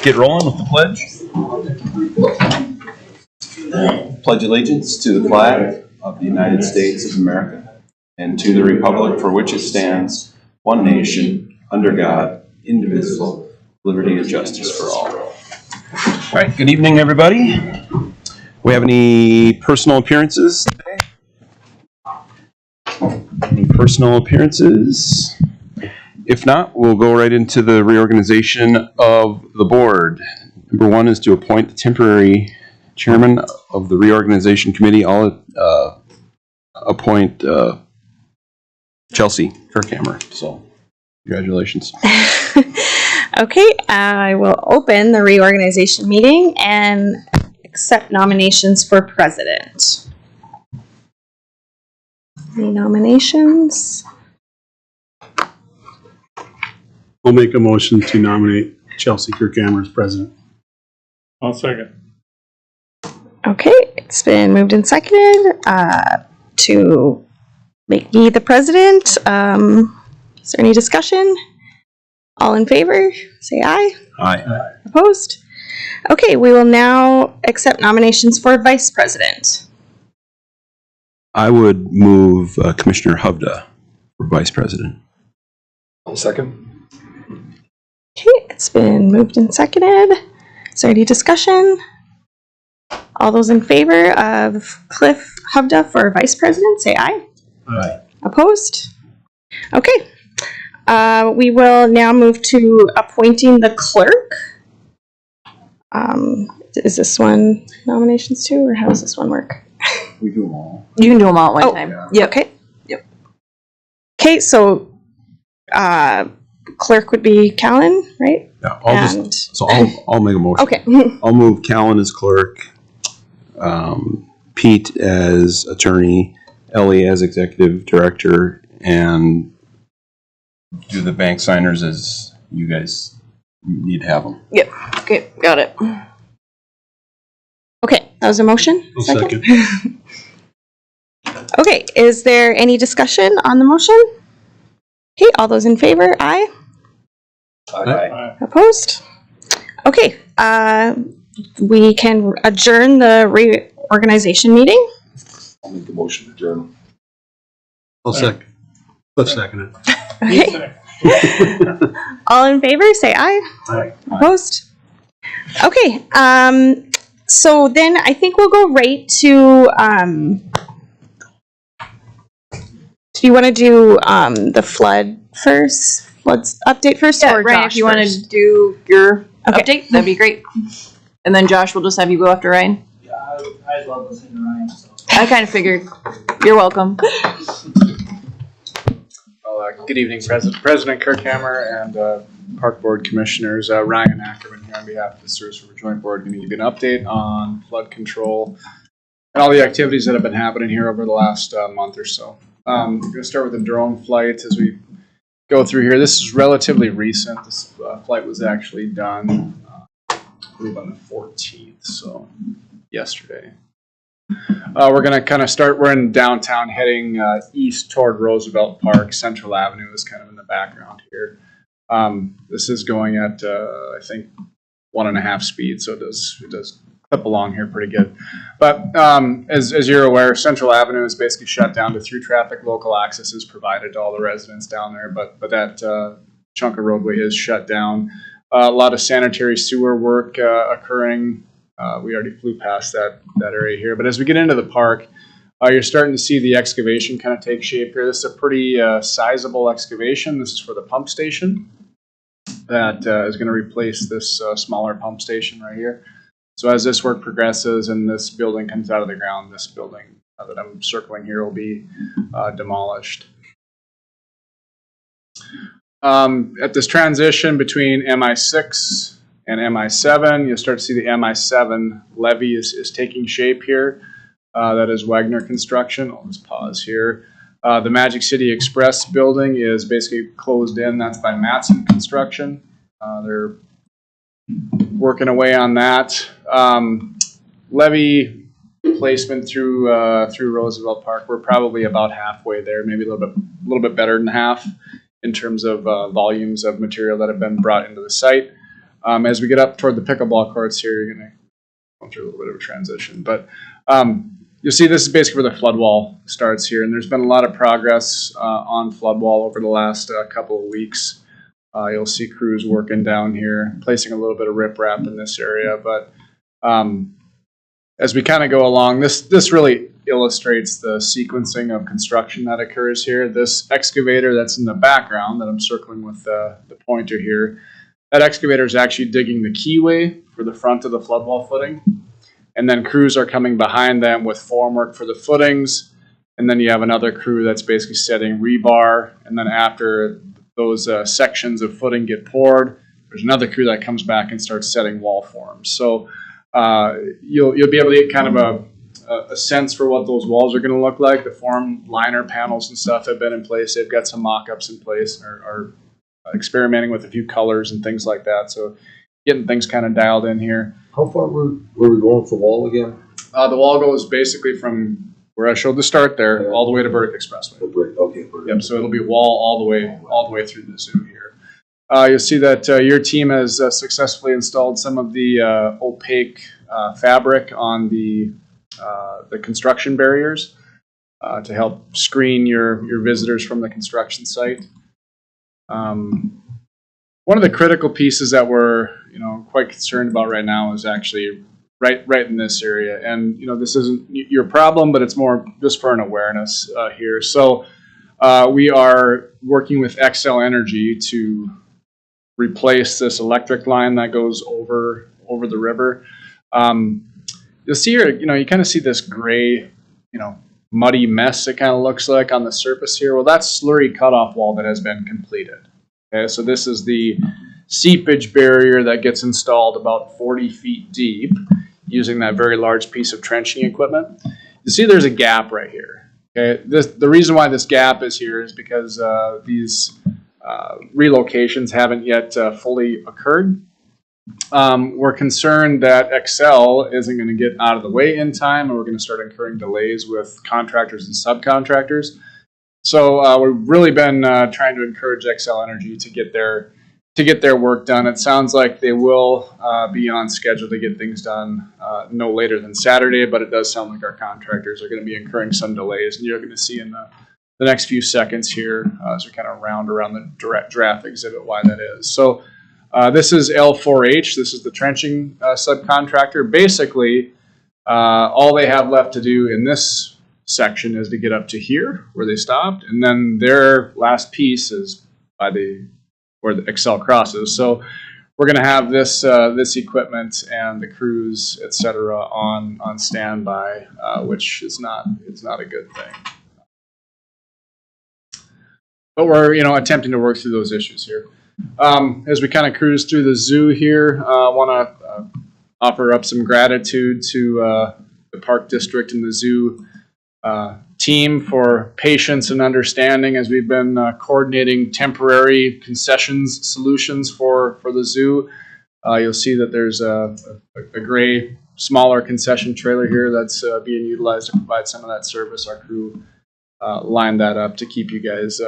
get rolling with the pledge. Pledge allegiance to the flag of the United States of America and to the republic for which it stands, one nation, under God, indivisible, liberty and justice for all. All right, good evening, everybody. We have any personal appearances today? Any personal appearances? If not, we'll go right into the reorganization of the board. Number one is to appoint the temporary chairman of the reorganization committee. I'll appoint Chelsea Kirkhammer. So, congratulations. Okay, I will open the reorganization meeting and accept nominations for president. Any nominations? I'll make a motion to nominate Chelsea Kirkhammer as president. I'll second. Okay, it's been moved and seconded to make me the president. Is there any discussion? All in favor, say aye. Aye. Opposed? Okay, we will now accept nominations for vice president. I would move Commissioner Hovda for vice president. I'll second. Okay, it's been moved and seconded. Is there any discussion? All those in favor of Cliff Hovda for vice president, say aye. Aye. Opposed? Okay. We will now move to appointing the clerk. Is this one nominations too, or how does this one work? We do them all. You can do them all at one time. Yeah. Yep. Okay. Yep. Okay, so clerk would be Callan, right? Yeah, I'll make a motion. Okay. I'll move Callan as clerk, Pete as attorney, Ellie as executive director, and do the bank signers as you guys need to have them. Yep. Okay, got it. Okay, that was a motion? I'll second. Okay, is there any discussion on the motion? Okay, all those in favor, aye. Aye. Opposed? Okay, we can adjourn the reorganization meeting. I'll make the motion to adjourn. I'll second. Let's second it. Okay. All in favor, say aye. Aye. Opposed? Okay, so then I think we'll go right to, do you want to do the flood update first? Yeah, or Ryan, Josh if you want first? to do your Okay. update, that'd be great. And then Josh, we'll just have you go after Ryan. Yeah, I love listening to Ryan. So. I kind of figured. You're welcome. Well, good evening, President Kirkhammer and Park Board Commissioners. Ryan Ackerman here on behalf of the Service River Joint Board. Going to give you an update on flood control and all the activities that have been happening here over the last month or so. I'm going to start with the drone flight as we go through here. This is relatively recent. This flight was actually done, I believe, on the 14th, so yesterday. We're going to kind of start, we're in downtown heading east toward Roosevelt Park. Central Avenue is kind of in the background here. This is going at, I think, 1.5 speed, so it does clip along here pretty good. But as you're aware, Central Avenue is basically shut down to through traffic. Local access is provided to all the residents down there, but that chunk of roadway is shut down. A lot of sanitary sewer work occurring. We already flew past that area here. But as we get into the park, you're starting to see the excavation kind of take shape here. This is a pretty sizable excavation. This is for the pump station that is going to replace this smaller pump station right here. So as this work progresses and this building comes out of the ground, this building that I'm circling here will be demolished. At this transition between MI6 and MI7, you'll start to see the MI7 levee is taking shape here. That is Wagner Construction. I'll just pause here. The Magic City Express building is basically closed in. That's by Matson Construction. They're working away on that. Levee placement through Roosevelt Park. We're probably about halfway there, maybe a little bit better than half in terms of volumes of material that have been brought into the site. As we get up toward the pickleball courts here, you're going to go through a little bit of a transition. But you'll see this is basically where the flood wall starts here. And there's been a lot of progress on flood wall over the last couple of weeks. You'll see crews working down here, placing a little bit of riprap in this area. But as we kind of go along, this really illustrates the sequencing of construction that occurs here. This excavator that's in the background that I'm circling with the pointer here, that excavator is actually digging the keyway for the front of the flood wall footing. And then crews are coming behind them with formwork for the footings. And then you have another crew that's basically setting rebar. And then after those sections of footing get poured, there's another crew that comes back and starts setting wall forms. So you'll be able to get kind of a sense for what those walls are going to look like. The form liner panels and stuff have been in place. They've got some mock-ups in place and are experimenting with a few colors and things like that. So getting things kind of dialed in here. How far were we going for the wall again? The wall goes basically from where I showed the start there all the way to Burdick Expressway. The brick, okay. Yep. So it'll be wall all the way through the zoo here. You'll see that your team has successfully installed some of the opaque fabric on the construction barriers to help screen your visitors from the construction site. One of the critical pieces that we're quite concerned about right now is actually right in this area. And this isn't your problem, but it's more just for an awareness here. So we are working with Xcel Energy to replace this electric line that goes over the river. You'll see here, you kind of see this gray, muddy mess it kind of looks like on the surface here. Well, that's slurry cutoff wall that has been completed. Okay, so this is the seepage barrier that gets installed about 40 feet deep using that very large piece of trenching equipment. You see there's a gap right here. Okay, the reason why this gap is here is because these relocations haven't yet fully occurred. We're concerned that Xcel isn't going to get out of the way in time, and we're going to start incurring delays with contractors and subcontractors. So we've really been trying to encourage Xcel Energy to get their work done. It sounds like they will be on schedule to get things done no later than Saturday, but it does sound like our contractors are going to be incurring some delays, and you're going to see in the next few seconds here as we kind of round around the draft exhibit why that is. So this is L4H. This is the trenching subcontractor. Basically, all they have left to do in this section is to get up to here where they stopped, and then their last piece is by where the Xcel crosses. So we're going to have this equipment and the crews, etc., on standby, which is not a good thing. But we're attempting to work through those issues here. As we kind of cruise through the zoo here, I want to offer up some gratitude to the park district and the zoo team for patience and understanding as we've been coordinating temporary concessions solutions for the zoo. You'll see that there's a gray, smaller concession trailer here that's being utilized to provide some of that service. Our crew lined that up to keep you guys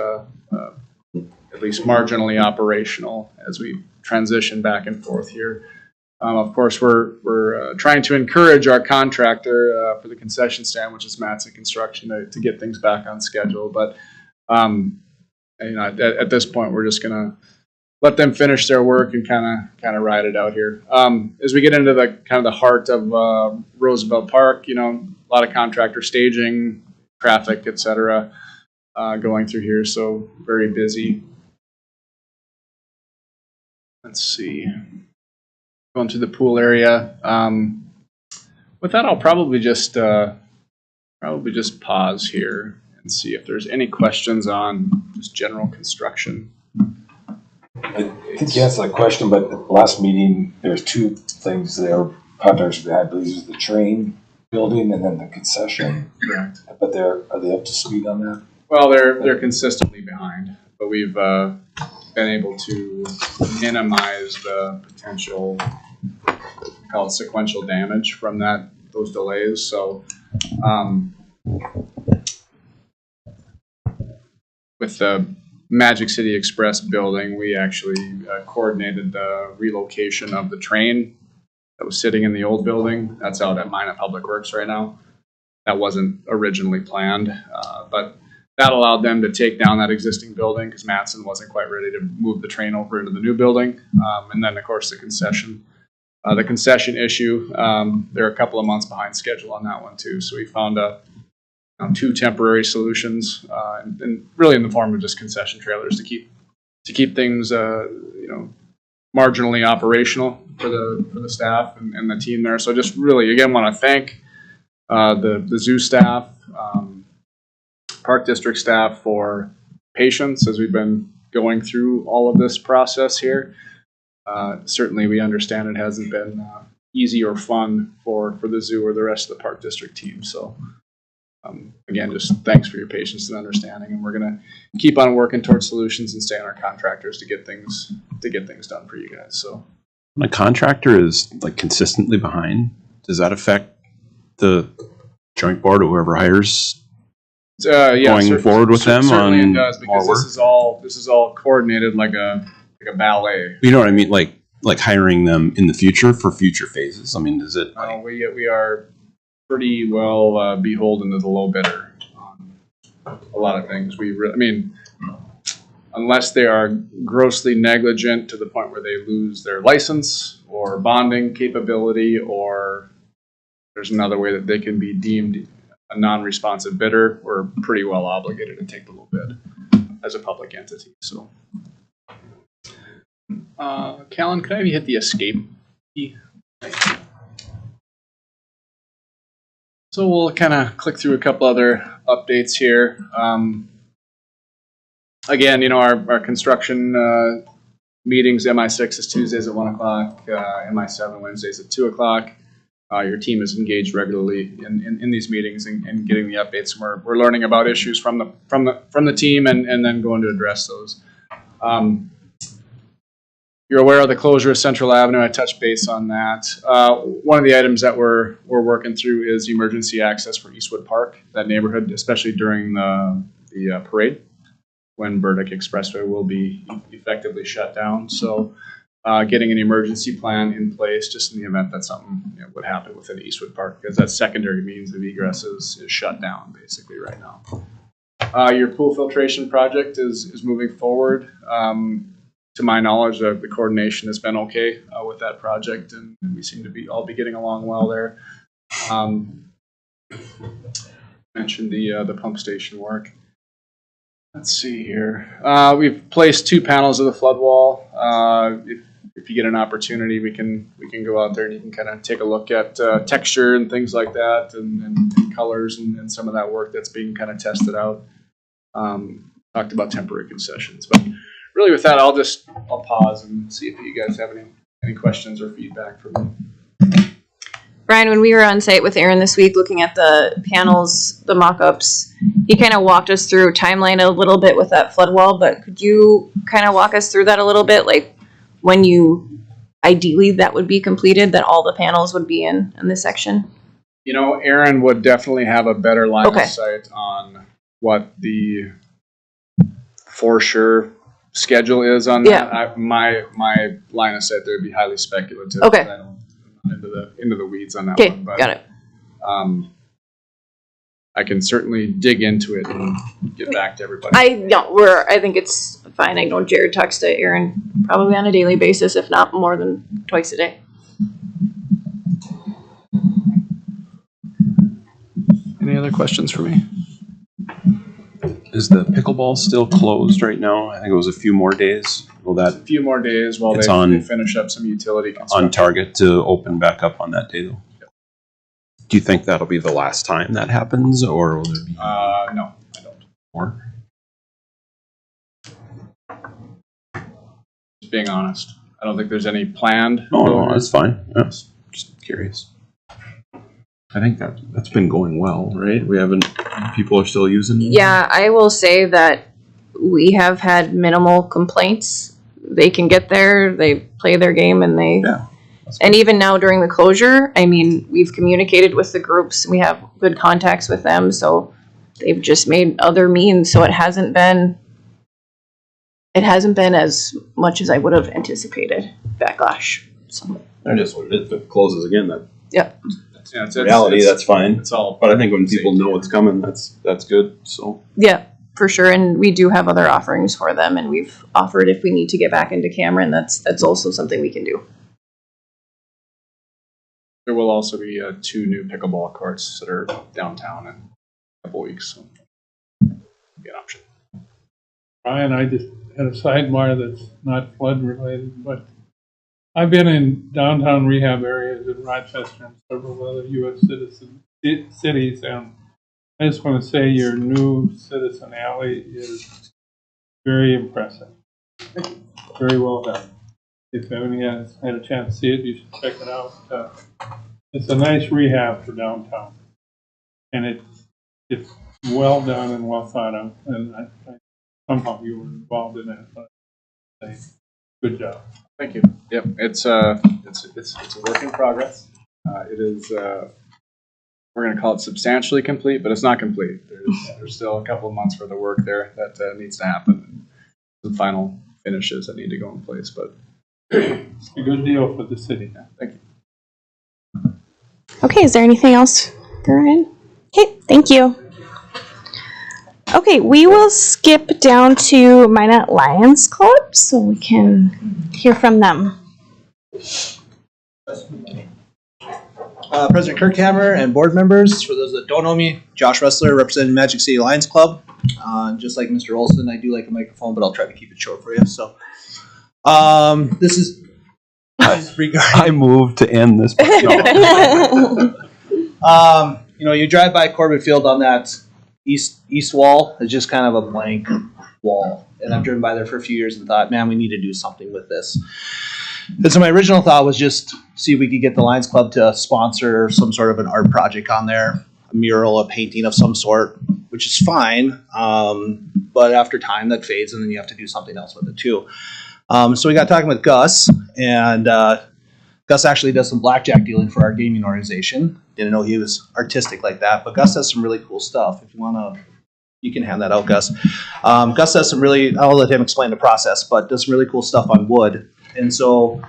at least marginally operational as we transition back and forth here. Of course, we're trying to encourage our contractor for the concession stand, which is Matson Construction, to get things back on schedule. But at this point, we're just gonna let them finish their work and kind of ride it out here. As we get into the kind of the heart of Roosevelt Park, a lot of contractor staging, traffic, etc., going through here. So very busy. Let's see. Going through the pool area. With that, I'll probably just pause here and see if there's any questions on just general construction. I think you answered that question, but at the last meeting, there's two things there. Projects we had, I believe, was the train building and then the concession. Correct. But are they up to speed on that? Well, they're consistently behind, but we've been able to minimize the potential, call it sequential damage from those delays. So with the Magic City Express building, we actually coordinated the relocation of the train that was sitting in the old building. That's out at Minot Public Works right now. That wasn't originally planned, but that allowed them to take down that existing building because Matson wasn't quite ready to move the train over into the new building. And then, of course, the concession issue, they're a couple of months behind schedule on that one too. So we found two temporary solutions, and really in the form of just concession trailers to keep things, marginally operational for the staff and the team there. So just really, again, want to thank the zoo staff, Park District staff for patience as we've been going through all of this process here. Certainly, we understand it hasn't been easy or fun for the zoo or the rest of the Park District team. So, again, just thanks for your patience and understanding. And we're going to keep on working towards solutions and stay on our contractors to get things done for you guys. So, When a contractor is like consistently behind, does that affect the joint board or whoever hires going forward with them certainly on it does, because more work? this is all coordinated like a ballet. You know what I mean? Like hiring them in the future for future phases. I mean, does it? We are pretty well beholden to the low bidder on a lot of things. Unless they are grossly negligent to the point where they lose their license or bonding capability, or there's another way that they can be deemed a non-responsive bidder, we're pretty well obligated to take the low bid as a public entity. So, Callan, could I have you hit the escape key? So we'll kind of click through a couple other updates here. Again, our construction meetings, MI6 is Tuesdays at 1 o'clock, MI7 Wednesdays at 2 o'clock. Your team is engaged regularly in these meetings and getting the updates. We're learning about issues from the team and then going to address those. You're aware of the closure of Central Avenue. I touched base on that. One of the items that we're working through is emergency access for Eastwood Park, that neighborhood, especially during the parade, when Burdick Expressway will be effectively shut down. So getting an emergency plan in place just in the event that something would happen within Eastwood Park, because that secondary means of egress is shut down basically right now. Your pool filtration project is moving forward. To my knowledge, the coordination has been okay with that project, and we seem to be getting along well there. Mentioned the pump station work. Let's see here. We've placed 2 panels of the flood wall. If you get an opportunity, we can go out there and you can kind of take a look at texture and things like that, and colors and some of that work that's being kind of tested out. Talked about temporary concessions, but really with that, I'll pause and see if you guys have any questions or feedback for me. Brian, when we were on site with Aaron this week looking at the panels, the mock-ups, he kind of walked us through timeline a little bit with that flood wall, but could you kind of walk us through that a little bit? Like when ideally that would be completed, that all the panels would be in this section? Aaron would definitely have a better line of sight on what the for sure schedule is on that. My line of sight there would be highly speculative. Okay. I don't into the weeds on that one. Okay, got it. I can certainly dig into it and get back to everybody. I think it's fine. I know Jared talks to Aaron probably on a daily basis, if not more than twice a day. Any other questions for me? Is the pickleball still closed right now? I think it was a few more days. Will that a few more days while they finish up some utility construction. On target to open back up on that day, though? Yep. Do you think that'll be the last time that happens, or will there be? No, I don't. More? Just being honest, I don't think there's any planned. No, that's fine. Yeah, just curious. I think that's been going well, right? People are still using it? Yeah, I will say that we have had minimal complaints. They can get there, they play their game, and and even now during the closure, we've communicated with the groups. We have good contacts with them, so they've just made other means. So it hasn't been it hasn't been as much as I would have anticipated backlash. So, I just, if it closes again, that yep. Yeah, it's reality, that's fine. It's all. But I think when people know it's coming, that's good, so. Yeah, for sure. And we do have other offerings for them, and we've offered if we need to get back into Cameron, that's also something we can do. There will also be 2 new pickleball courts that are downtown in a couple weeks. So be an option. Ryan, I just had a sidebar that's not flood related, but I've been in downtown rehab areas in Rochester and several other U.S. cities, and I just want to say your new Citizen Alley is very impressive. Very well done. If anyone has had a chance to see it, you should check it out. It's a nice rehab for downtown, and it's well done and well thought out. And I somehow you were involved in it, but good job. Thank you. Yep, it's a work in progress. It is. We're going to call it substantially complete, but it's not complete. There's still a couple of months worth of work there that needs to happen. Some final finishes that need to go in place, but it's a good deal for the city. Thank you. Okay, is there anything else for Ryan? Okay, thank you. Okay, we will skip down to Minot Lions Club so we can hear from them. President Kirkhammer and board members, for those that don't know me, Josh Ressler, representing Magic City Lions Club. Just like Mr. Olson, I do like a microphone, but I'll try to keep it short for you. So, this is regarding. I move to end this. You drive by Corbett Field on that east wall. It's just kind of a blank wall, and I've driven by there for a few years and thought, man, we need to do something with this. And so my original thought was just see if we could get the Lions Club to sponsor some sort of an art project on there, a mural, a painting of some sort, which is fine. But after time, that fades, and then you have to do something else with it too. So we got talking with Gus, and Gus actually does some blackjack dealing for our gaming organization. Didn't know he was artistic like that, but Gus does some really cool stuff. If you want to, you can hand that out, Gus. Gus does some really, I'll let him explain the process, but does some really cool stuff on wood. And so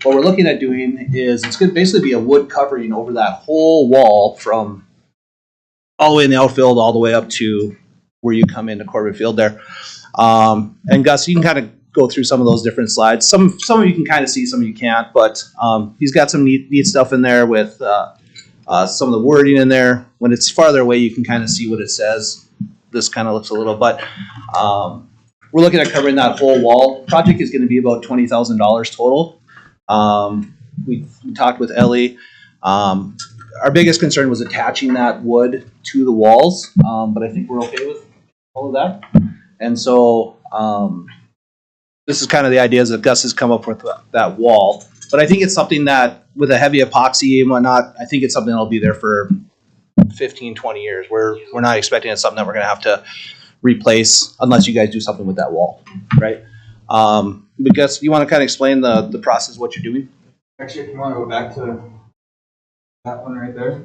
what we're looking at doing is it's going to basically be a wood covering over that whole wall from all the way in the outfield all the way up to where you come into Corbett Field there. And Gus, you can kind of go through some of those different slides. Some of you can kind of see, some of you can't, but he's got some neat stuff in there with some of the wording in there. When it's farther away, you can kind of see what it says. This kind of looks a little, but we're looking at covering that whole wall. Project is going to be about $20,000 total. We talked with Ellie. Our biggest concern was attaching that wood to the walls, but I think we're okay with all of that. And so this is kind of the ideas that Gus has come up with that wall. But I think it's something that, with a heavy epoxy and whatnot, I think it's something that'll be there for 15, 20 years. We're not expecting it's something that we're going to have to replace unless you guys do something with that wall, right? But Gus, you want to kind of explain the process of what you're doing? Actually, if you want to go back to that one right there.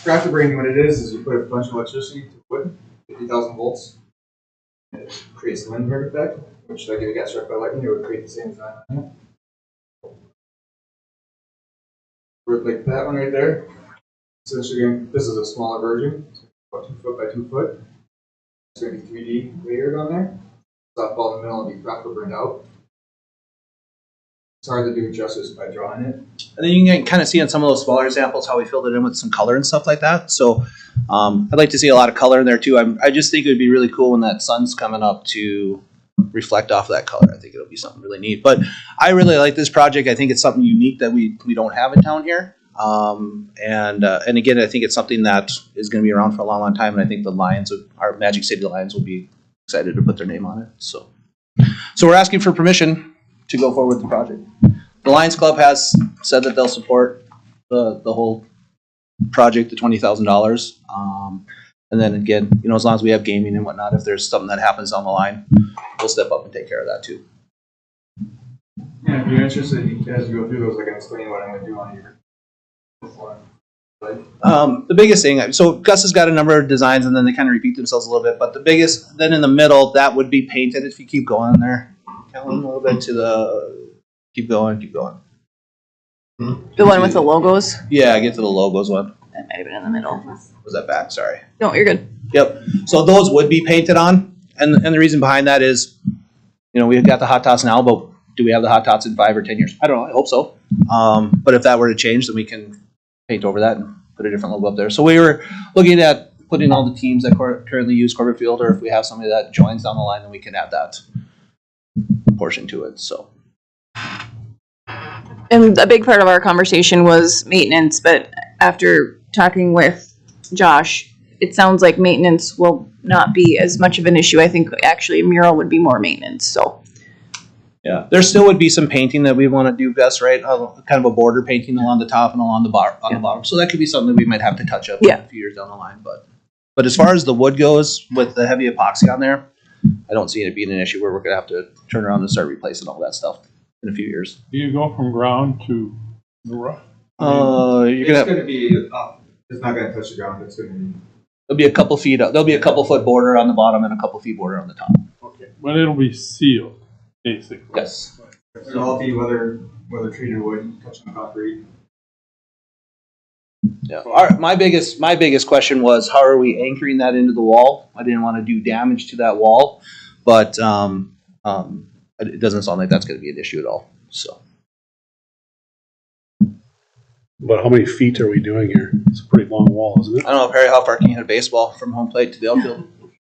Graphic brain, what it is you put a bunch of electricity to wood, 50,000 volts. It creates the Lindbergh effect, which like if it got struck by lightning, it would create the same design. Like that one right there. Essentially, this is a smaller version, about 2 foot by 2 foot. It's going to be 3D layered on there. Softball in the middle and be proper burned out. It's hard to do justice by drawing it. And then you can kind of see in some of those smaller examples how we filled it in with some color and stuff like that. So I'd like to see a lot of color in there too. I just think it would be really cool when that sun's coming up to reflect off of that color. I think it'll be something really neat. But I really like this project. I think it's something unique that we don't have in town here. And again, I think it's something that is going to be around for a long, long time. And I think our Magic City Lions will be excited to put their name on it. So we're asking for permission to go forward with the project. The Lions Club has said that they'll support the whole project, the $20,000. And then again, as long as we have gaming and whatnot, if there's something that happens on the line, we'll step up and take care of that too. Yeah, if you're interested, as you go through those, I can explain what I'm going to do on your before. The biggest thing, so Gus has got a number of designs and then they kind of repeat themselves a little bit, but the biggest, then in the middle, that would be painted if you keep going there. Kellen, a little bit to the, keep going. The one with the logos? Yeah, get to the logos one. That might have been in the middle. Was that back? Sorry. No, you're good. Yep. So those would be painted on, and the reason behind that is, we've got the hot tots now, but do we have the hot tots in 5 or 10 years? I don't know. I hope so. But if that were to change, then we can paint over that and put a different logo up there. So we were looking at putting all the teams that currently use Corbett Field, or if we have somebody that joins down the line, then we can add that portion to it. So. And a big part of our conversation was maintenance, but after talking with Josh, it sounds like maintenance will not be as much of an issue. I think actually a mural would be more maintenance, so. Yeah, there still would be some painting that we want to do, Gus, right? Kind of a border painting along the top and along the bottom. So that could be something that we might have to touch up a few years down the line. But as far as the wood goes, with the heavy epoxy on there, I don't see it being an issue where we're going to have to turn around and start replacing all that stuff in a few years. Do you go from ground to the roof? You're gonna have, It's gonna be up. It's not gonna touch the ground. It's gonna be. there'll be a couple feet up. There'll be a couple foot border on the bottom and a couple feet border on the top. Okay, but it'll be sealed, basically. Yes. It'll all be weather treated wood touching the concrete. Yeah. My biggest question was, how are we anchoring that into the wall? I didn't want to do damage to that wall, but it doesn't sound like that's going to be an issue at all. So. But how many feet are we doing here? It's a pretty long wall, isn't it? I don't know, Perry, how far can you hit a baseball from home plate to the outfield?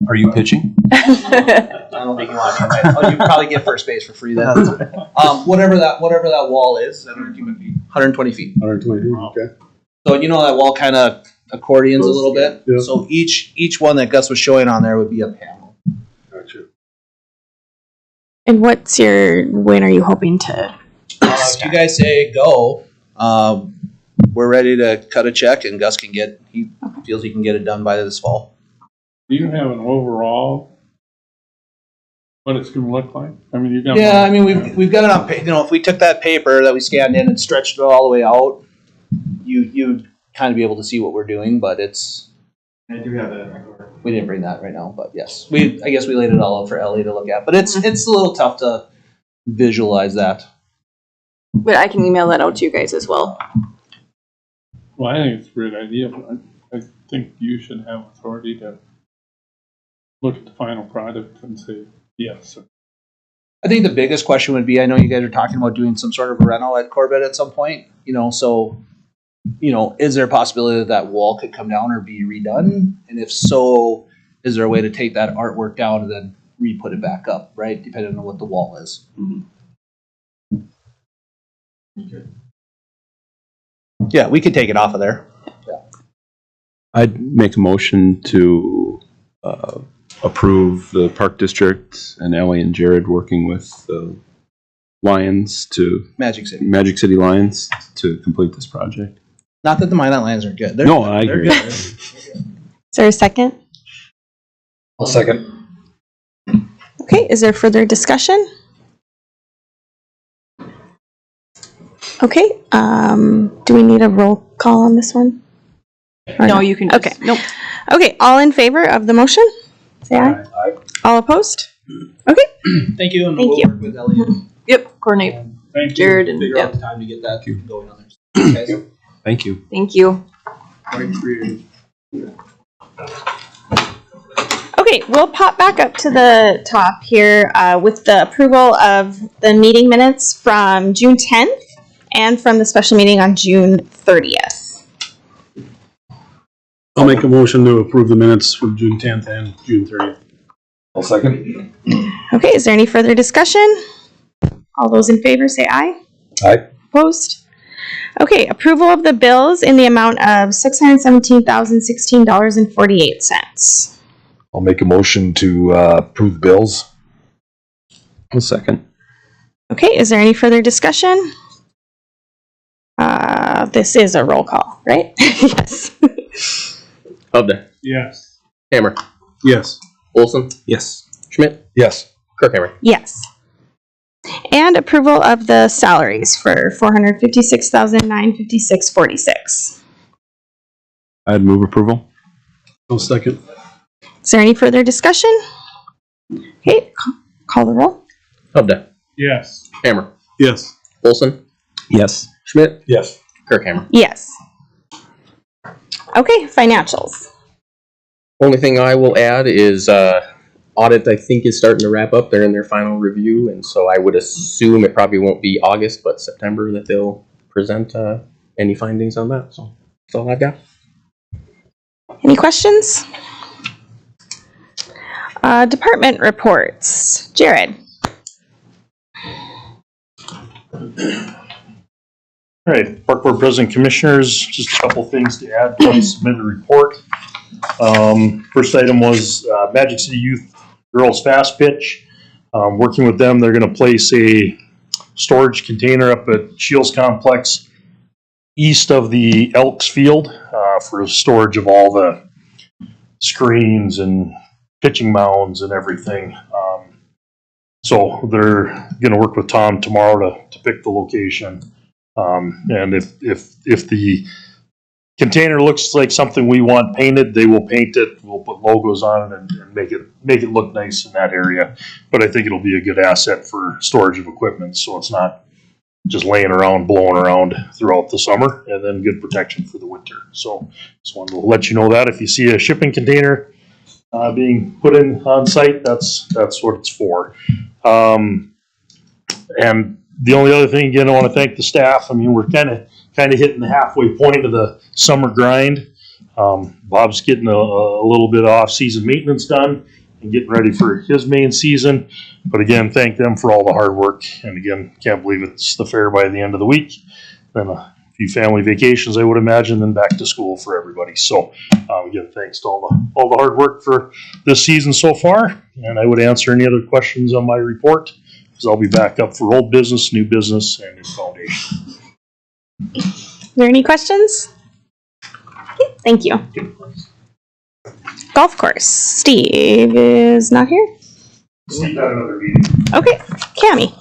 Are you pitching? I don't think you want to. Oh, you probably get first base for free then. Whatever that wall is, 120 feet. 120 feet. 120 feet, okay. So that wall kind of accordions a little bit. Yeah. So each one that Gus was showing on there would be a panel. Gotcha. And when are you hoping to If you guys say go, we're ready to cut a check, and Gus he feels he can get it done by this fall. Do you have an overall, what it's gonna look like? I mean, Yeah, I mean we've got it on if we took that paper that we scanned in and stretched it all the way out, you'd kind of be able to see what we're doing, but it's. I do have that in my car. We didn't bring that right now, but yes, I guess we laid it all out for Ellie to look at, but it's a little tough to visualize that. But I can email that out to you guys as well. Well, I think it's a great idea, but I think you should have authority to look at the final product and say yes. I think the biggest question would be, I know you guys are talking about doing some sort of a rental at Corbett at some point, so, is there a possibility that wall could come down or be redone? And if so, is there a way to take that artwork down and then re-put it back up, right? Depending on what the wall is. Mm-hmm. Okay. Yeah, we could take it off of there. Yeah. I'd make a motion to approve the Park District and Ellie and Jared working with the Lions Magic City. Magic City Lions to complete this project. Not that the Minot Lions are good. No, I agree. Is there a second? I'll second. Okay, is there further discussion? Okay, do we need a roll call on this one? Or No, you can just. Okay. Nope. Okay, all in favor of the motion? Say aye. Aye. All opposed? Okay, Thank you, and Thank we'll you. work with Ellie and Yep, coordinate. Thank you. Jared and, figure out yep, the time to get that going on there. Okay. Thank you. thank you. okay, we'll pop back up to the top here with the approval of the meeting minutes from June 10th and from the special meeting on June 30th. I'll make a motion to approve the minutes from June 10th and June 30th. I'll second. Okay, is there any further discussion? All those in favor say aye. Aye. Opposed? Okay, approval of the bills in the amount of $617,016.48. I'll make a motion to approve bills. I'll second. Okay, is there any further discussion? This is a roll call, right? Yes. Hubner. Yes. Hammer. Yes. Olson. Yes. Schmidt. Yes. Kirkhammer. Yes. And approval of the salaries for $456,956.46. I'd move approval. I'll second. Is there any further discussion? Okay, call the roll. Hubda. Yes. Hammer. Yes. Olson. Yes. Schmidt. Yes. Kirkhammer. Yes. Okay, financials. Only thing I will add is audit, I think, is starting to wrap up. They're in their final review, and so I would assume it probably won't be August, but September that they'll present any findings on that. So that's all I've got. Any questions? Department reports. Jared. All right, Park Board President Commissioners, just a couple things to add to my submitted report. First item was Magic City Youth Girls Fast Pitch. Working with them, they're going to place a storage container up at Shields Complex east of the Elks Field for storage of all the screens and pitching mounds and everything. So they're going to work with Tom tomorrow to pick the location. And if the container looks like something we want painted, they will paint it. We'll put logos on it and make it look nice in that area. But I think it'll be a good asset for storage of equipment, so it's not just laying around, blowing around throughout the summer, and then good protection for the winter. So just wanted to let you know that if you see a shipping container being put in on site, that's what it's for. And the only other thing, again, I want to thank the staff. I mean, we're kind of hitting the halfway point of the summer grind. Bob's getting a little bit of off-season maintenance done and getting ready for his main season. But again, thank them for all the hard work. And again, can't believe it's the fair by the end of the week. Then a few family vacations, I would imagine, then back to school for everybody. So again, thanks to all the hard work for this season so far. And I would answer any other questions on my report, because I'll be back up for old business, new business, and new foundation. Are there any questions? Okay, thank you. Golf course. Steve is not here. Steve had another meeting. Okay, Cammie.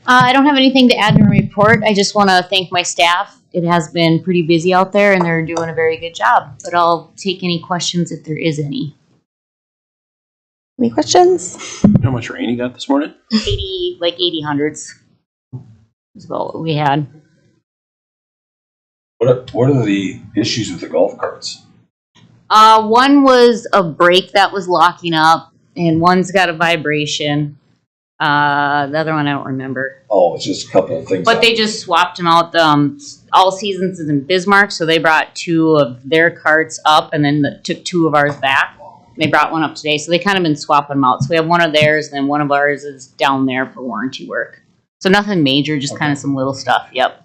I don't have anything to add to my report. I just want to thank my staff. It has been pretty busy out there, and they're doing a very good job. But I'll take any questions if there is any. Any questions? How much rain you got this morning? 80 hundreds is about what we had. What are the issues with the golf carts? One was a brake that was locking up, and one's got a vibration. The other one I don't remember. Oh, it's just a couple of things. But they just swapped them out. All Seasons is in Bismarck, so they brought 2 of their carts up and then took 2 of ours back. They brought one up today, so they kind of been swapping them out. So we have one of theirs, and then one of ours is down there for warranty work. So nothing major, just kind of some little stuff. Yep.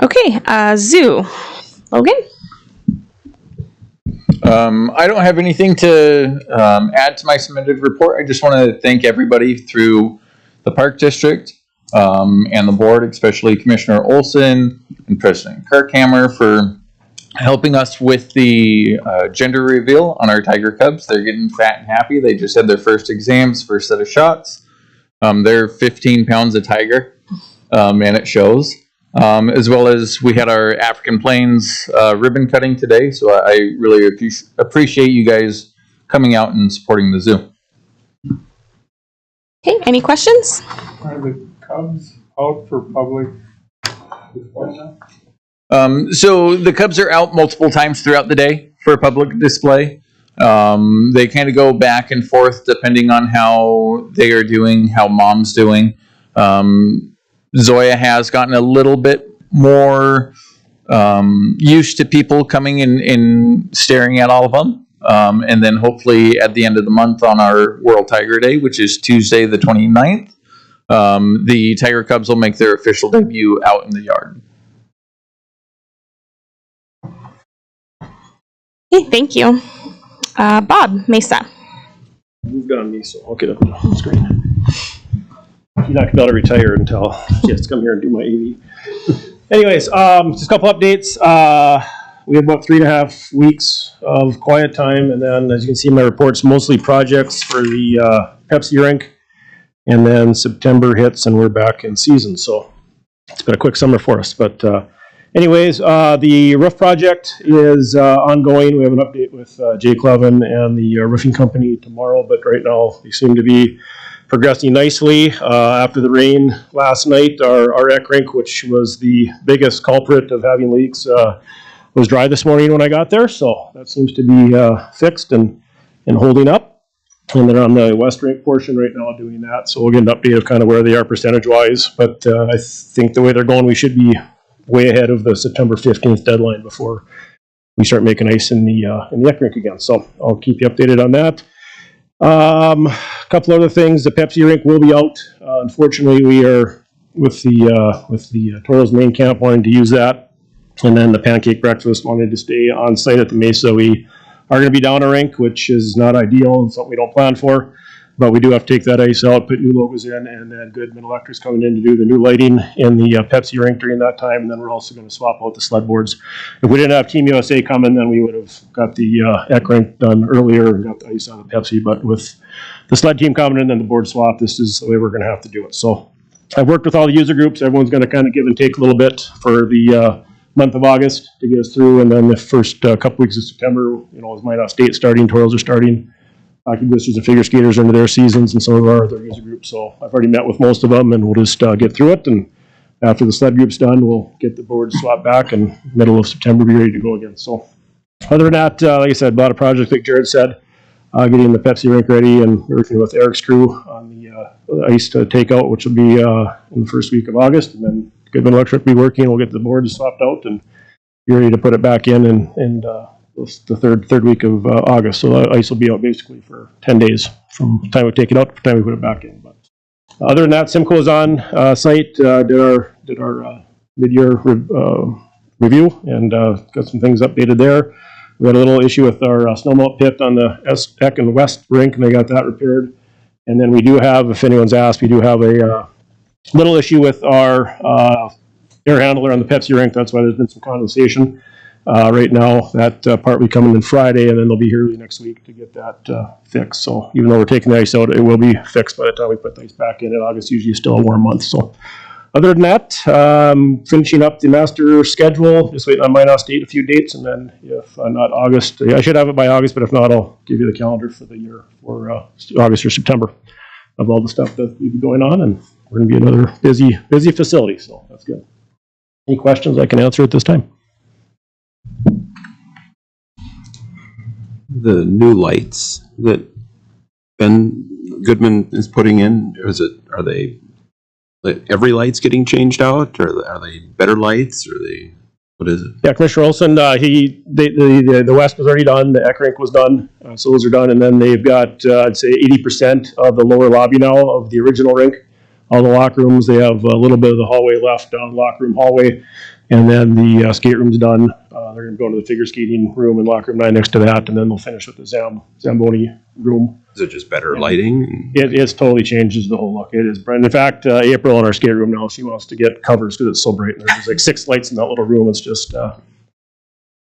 Okay, zoo. Logan? I don't have anything to add to my submitted report. I just want to thank everybody through the Park District and the board, especially Commissioner Olson and President Kirkhammer, for helping us with the gender reveal on our tiger cubs. They're getting fat and happy. They just had their first exams, first set of shots. They're 15 pounds a tiger, and it shows. As well as we had our African Plains ribbon cutting today, so I really appreciate you guys coming out and supporting the zoo. Okay, any questions? Are the cubs out for public display now? So the cubs are out multiple times throughout the day for public display. They kind of go back and forth depending on how they are doing, how mom's doing. Zoya has gotten a little bit more used to people coming and staring at all of them. And then hopefully at the end of the month on our World Tiger Day, which is Tuesday the 29th, the Tiger Cubs will make their official debut out in the yard. Okay, thank you. Bob Mesa. Moved on me, so I'll get up on the screen. You're not gonna be able to retire until she has to come here and do my AV. Anyways, just a couple updates. We had about 3.5 weeks of quiet time, and then as you can see in my reports, mostly projects for the Pepsi rink. And then September hits and we're back in season. So it's been a quick summer for us. But anyways, the roof project is ongoing. We have an update with Jay Clevin and the roofing company tomorrow, but right now they seem to be progressing nicely. After the rain last night, our ec rink, which was the biggest culprit of having leaks, was dry this morning when I got there, so that seems to be fixed and holding up. And they're on the west rink portion right now doing that, so we'll get an update of kind of where they are percentage-wise. But I think the way they're going, we should be way ahead of the September 15th deadline before we start making ice in the ec rink again. So I'll keep you updated on that. A couple other things. The Pepsi rink will be out. Unfortunately, we are with the Toros main camp wanting to use that, and then the pancake breakfast wanted to stay on site at the Mesa. We are going to be down a rink, which is not ideal and something we don't plan for, but we do have to take that ice out, put new logos in, and then Goodman Electric's coming in to do the new lighting in the Pepsi rink during that time, and then we're also going to swap out the sled boards. If we didn't have Team USA coming, then we would have got the ec rink done earlier and got the ice out of Pepsi, but with the sled team coming in and the board swap, this is the way we're going to have to do it. So I've worked with all the user groups. Everyone's going to kind of give and take a little bit for the month of August to get us through, and then the first couple weeks of September, as Minot State starting, Toros are starting, hockey boosters and figure skaters are into their seasons, and some of our other user groups. So I've already met with most of them, and we'll just get through it. And after the sled group's done, we'll get the board swapped back, and middle of September be ready to go again. So other than that, like I said, a lot of projects, like Jared said, getting the Pepsi rink ready and working with Eric's crew on the ice to take out, which will be in the first week of August, and then Goodman Electric will be working. We'll get the boards swapped out and be ready to put it back in the third week of August. So the ice will be out basically for 10 days from the time we take it out to the time we put it back in. But other than that, Simcoe is on site, did our mid-year review, and got some things updated there. We had a little issue with our snowmelt pit on the Ec and West rink, and they got that repaired. And then we do have, if anyone's asked, we do have a little issue with our air handler on the Pepsi rink. That's why there's been some condensation right now. That part will be coming in Friday, and then they'll be here early next week to get that fixed. So even though we're taking the ice out, it will be fixed by the time we put the ice back in. And August usually is still a warm month. So other than that, finishing up the master schedule, just waiting on Minot State a few dates, and then if not August, I should have it by August, but if not, I'll give you the calendar for the year for August or September of all the stuff that will be going on, and we're going to be another busy facility, so that's good. Any questions I can answer at this time? The new lights that Ben Goodman is putting in, are they every light's getting changed out, or are they better lights, or what is it? Yeah, Commissioner Olson, the West was already done, the Ec rink was done, so those are done, and then they've got, I'd say 80% of the lower lobby now of the original rink. All the locker rooms, they have a little bit of the hallway left down the locker room hallway, and then the skate room's done. They're going to go into the figure skating room and locker room 9 next to that, and then they'll finish with the Zamboni room. Is it just better lighting? It totally changes the whole look. It is bright. In fact, April in our skate room now, she wants to get covers because it's so bright. There's like 6 lights in that little room. It's just,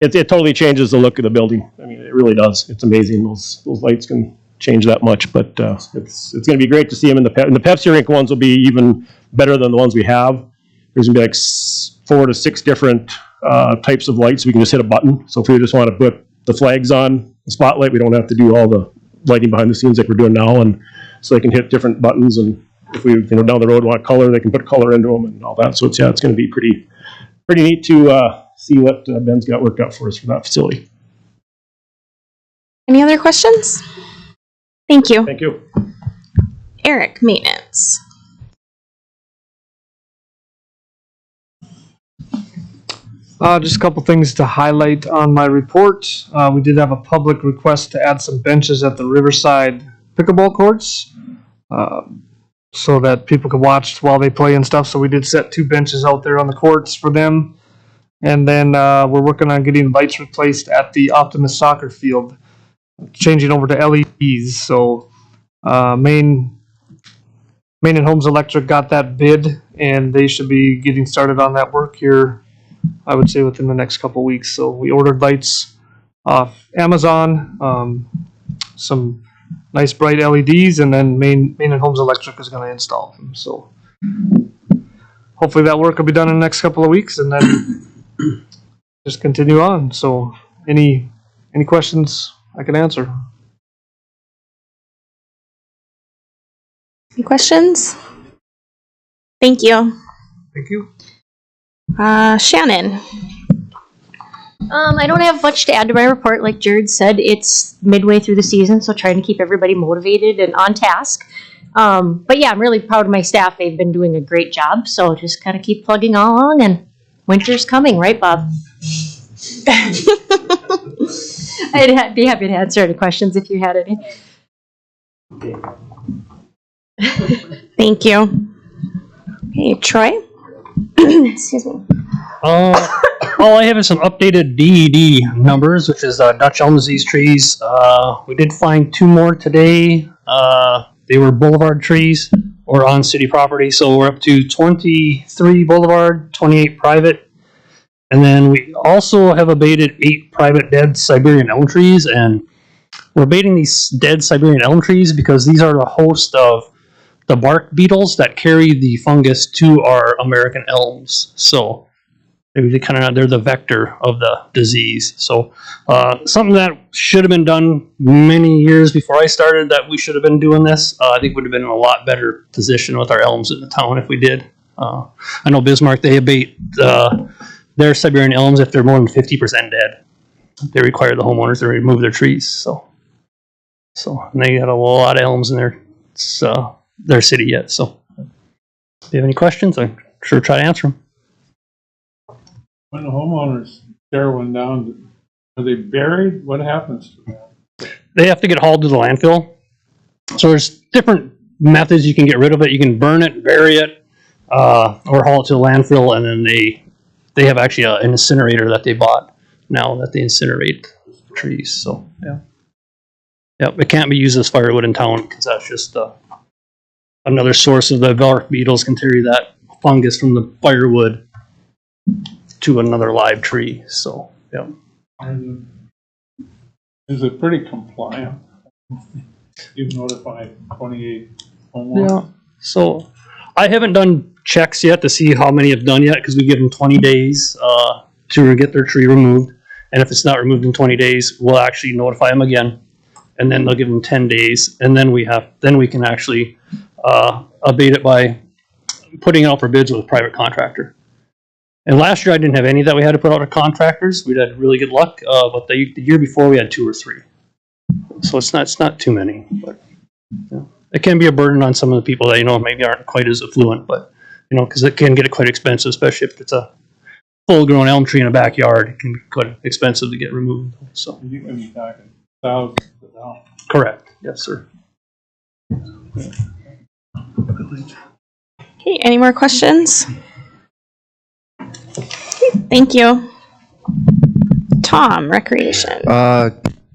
it totally changes the look of the building. I mean, it really does. It's amazing. Those lights can change that much, but it's going to be great to see them in the Pepsi rink ones will be even better than the ones we have. There's going to be like 4 to 6 different types of lights. We can just hit a button. So if we just want to put the flags on the spotlight, we don't have to do all the lighting behind the scenes like we're doing now. And so they can hit different buttons. And if we down the road want color, they can put color into them and all that. So it's going to be pretty neat to see what Ben's got worked out for us for that facility. Any other questions? Thank you. Thank you. Eric, maintenance. Just a couple things to highlight on my report. We did have a public request to add some benches at the Riverside pickleball courts so that people could watch while they play and stuff. So we did set 2 benches out there on the courts for them. And then we're working on getting lights replaced at the Optimus soccer field, changing over to LEDs. So Main and Homes Electric got that bid, and they should be getting started on that work here, I would say, within the next couple of weeks. So we ordered lights off Amazon, some nice bright LEDs, and then Main and Homes Electric is going to install them. So hopefully that work will be done in the next couple of weeks, and then just continue on. So, any questions I can answer? Any questions? Thank you. Thank you. Shannon. I don't have much to add to my report. Like Jared said, it's midway through the season, so trying to keep everybody motivated and on task. But yeah, I'm really proud of my staff. They've been doing a great job, so just kind of keep plugging along, and winter's coming, right, Bob? I'd be happy to answer any questions if you had any. Thank you. Okay, Troy. Excuse me. All I have is some updated DED numbers, which is Dutch elm disease trees. We did find 2 more today. They were boulevard trees or on city property, so we're up to 23 boulevard, 28 private. And then we also have abated 8 private dead Siberian elm trees, and we're abating these dead Siberian elm trees because these are the host of the bark beetles that carry the fungus to our American elms. So they're the vector of the disease. So something that should have been done many years before I started, that we should have been doing this. I think would have been in a lot better position with our elms in the town if we did. I know Bismarck, they abate their Siberian elms if they're more than 50% dead. They require the homeowners to remove their trees. So and they got a lot of elms in their city yet. So if you have any questions, I'm sure try to answer them. When the homeowners tear one down, are they buried? What happens to them? They have to get hauled to the landfill. So there's different methods you can get rid of it. You can burn it, bury it, or haul it to the landfill, and then they have actually an incinerator that they bought now that they incinerate trees. So yeah, it can't be used as firewood in town because that's just another source of the bark beetles can carry that fungus from the firewood to another live tree. So yeah. Is it pretty compliant? You've notified 28 homeowners? Yeah. So I haven't done checks yet to see how many have done yet because we give them 20 days to get their tree removed. And if it's not removed in 20 days, we'll actually notify them again. And then they'll give them 10 days. And then we can actually abate it by putting it out for bids with a private contractor. And last year I didn't have any that we had to put out to contractors. We had really good luck. But the year before we had 2 or 3. So it's not too many. But it can be a burden on some of the people that maybe aren't quite as affluent. But because it can get quite expensive, especially if it's a full-grown elm tree in a backyard. It can be quite expensive to get removed. So You can be talking thousands of dollars. correct. Yes, sir. Okay, any more questions? Thank you. Tom, Recreation.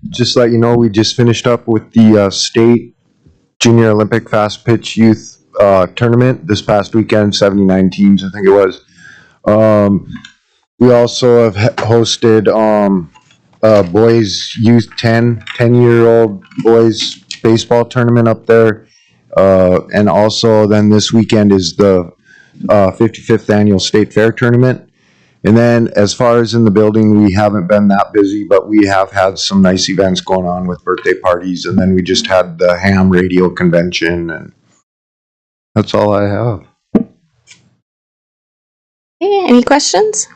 Just let you know, we just finished up with the state Junior Olympic Fast Pitch Youth tournament this past weekend, 79 teams, I think it was. We also have hosted boys youth 10-year-old boys baseball tournament up there. And also then this weekend is the 55th annual state fair tournament. And then as far as in the building, we haven't been that busy, but we have had some nice events going on with birthday parties. And then we just had the ham radio convention, and that's all I have. Okay, any questions?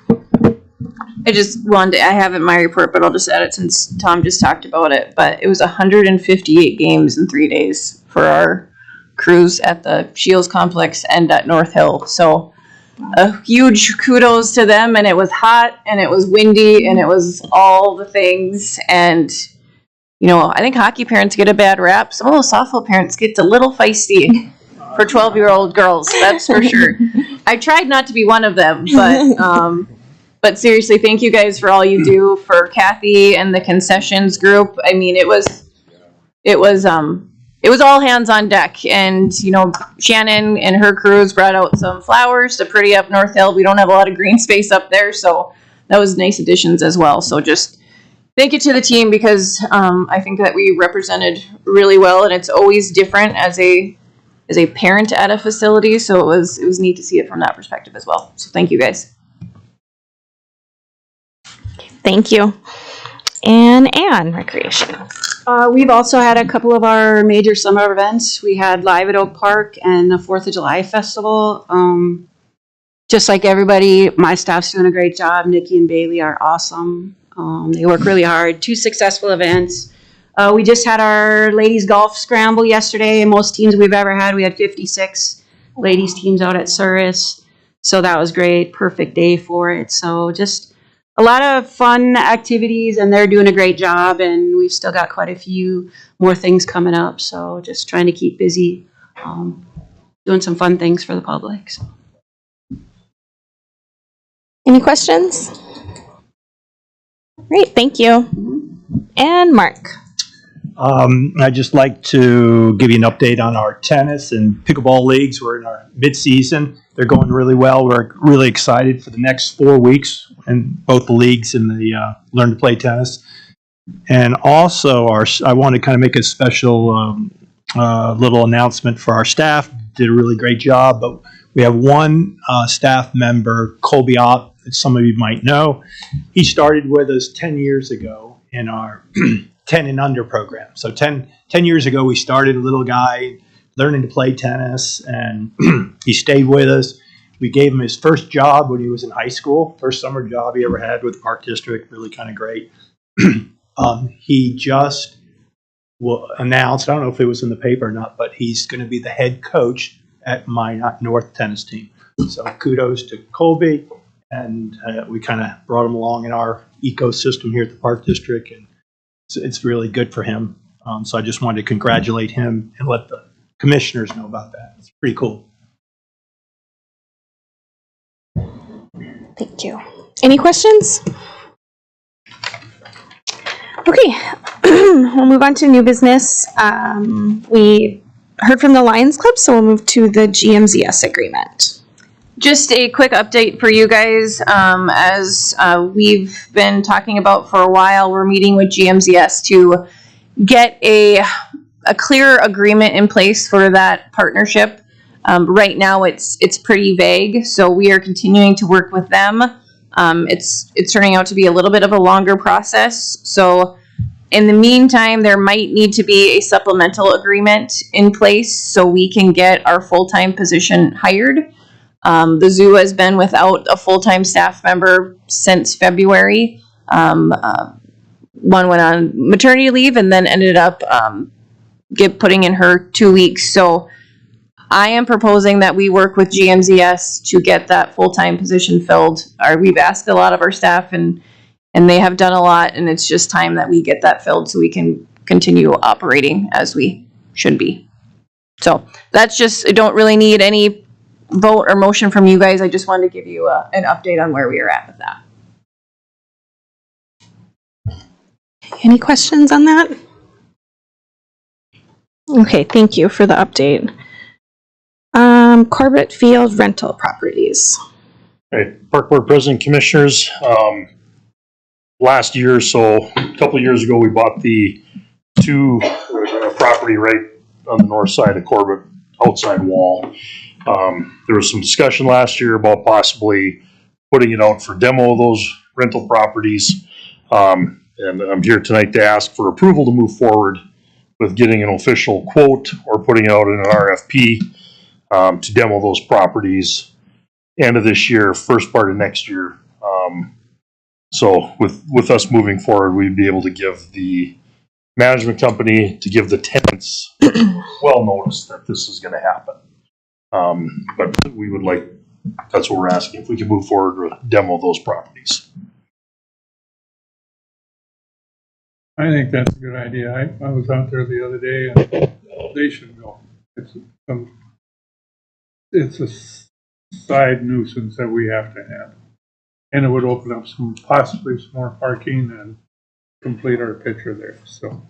I just wanted I have it in my report, but I'll just add it since Tom just talked about it. But it was 158 games in 3 days for our crews at the Shields Complex and at North Hill. So a huge kudos to them. And it was hot and it was windy and it was all the things. And, I think hockey parents get a bad rap. Some of those softball parents get a little feisty for 12-year-old girls. That's for sure. I tried not to be one of them, but seriously, thank you guys for all you do for Kathy and the concessions group. I mean, it was all hands on deck, and Shannon and her crews brought out some flowers to pretty up North Hill. We don't have a lot of green space up there, so that was nice additions as well. So just thank you to the team because I think that we represented really well, and it's always different as a as a parent at a facility. So it was neat to see it from that perspective as well. So thank you guys. Thank you. And Ann, recreation. We've also had a couple of our major summer events. We had Live at Oak Park and the 4th of July Festival. Just like everybody, my staff's doing a great job. Nikki and Bailey are awesome. They work really hard. 2 successful events. We just had our ladies golf scramble yesterday. Most teams we've ever had. We had 56 ladies teams out at Surus. So that was great. Perfect day for it. So just a lot of fun activities, and they're doing a great job, and we've still got quite a few more things coming up, so just trying to keep busy, doing some fun things for the public. So. Any questions? Great, thank you. And Mark. I'd just like to give you an update on our tennis and pickleball leagues. We're in our mid-season. They're going really well. We're really excited for the next 4 weeks in both the leagues and the Learn to Play Tennis. And also, I want to kind of make a special little announcement for our staff. Did a really great job, but we have one staff member, Colby Ott, that some of you might know. He started with us 10 years ago in our 10 and under program. So 10 years ago, we started a little guy learning to play tennis, and he stayed with us. We gave him his first job when he was in high school, first summer job he ever had with the Park District, really kind of great. He just announced, I don't know if it was in the paper or not, but he's going to be the head coach at Minot North tennis team. So kudos to Colby, and we kind of brought him along in our ecosystem here at the Park District, and it's really good for him. So I just wanted to congratulate him and let the commissioners know about that. It's pretty cool. Thank you. Any questions? Okay, we'll move on to new business. We heard from the Lions Club, so we'll move to the GMZS agreement. Just a quick update for you guys. As we've been talking about for a while, we're meeting with GMZS to get a clear agreement in place for that partnership. Right now, it's pretty vague, so we are continuing to work with them. It's turning out to be a little bit of a longer process. So in the meantime, there might need to be a supplemental agreement in place so we can get our full-time position hired. The zoo has been without a full-time staff member since February. One went on maternity leave and then ended up putting in her 2 weeks. So I am proposing that we work with GMZS to get that full-time position filled. We've asked a lot of our staff, and they have done a lot, and it's just time that we get that filled so we can continue operating as we should be. So that's just, I don't really need any vote or motion from you guys. I just wanted to give you an update on where we are at with that. Any questions on that? Okay, thank you for the update. Corbett Field rental properties. Right, Park Board President, Commissioners. Last year, so a couple of years ago, we bought the property right on the north side of Corbett, outside wall. There was some discussion last year about possibly putting it out for demo of those rental properties. And I'm here tonight to ask for approval to move forward with getting an official quote or putting out in an RFP to demo those properties end of this year, first part of next year. So with us moving forward, we'd be able to give the management company, to give the tenants well notice that this is going to happen. But we would like, that's what we're asking, if we can move forward with demo those properties. I think that's a good idea. I was out there the other day, and they should go. It's a side nuisance that we have to have. And it would open up possibly some more parking and complete our picture there. So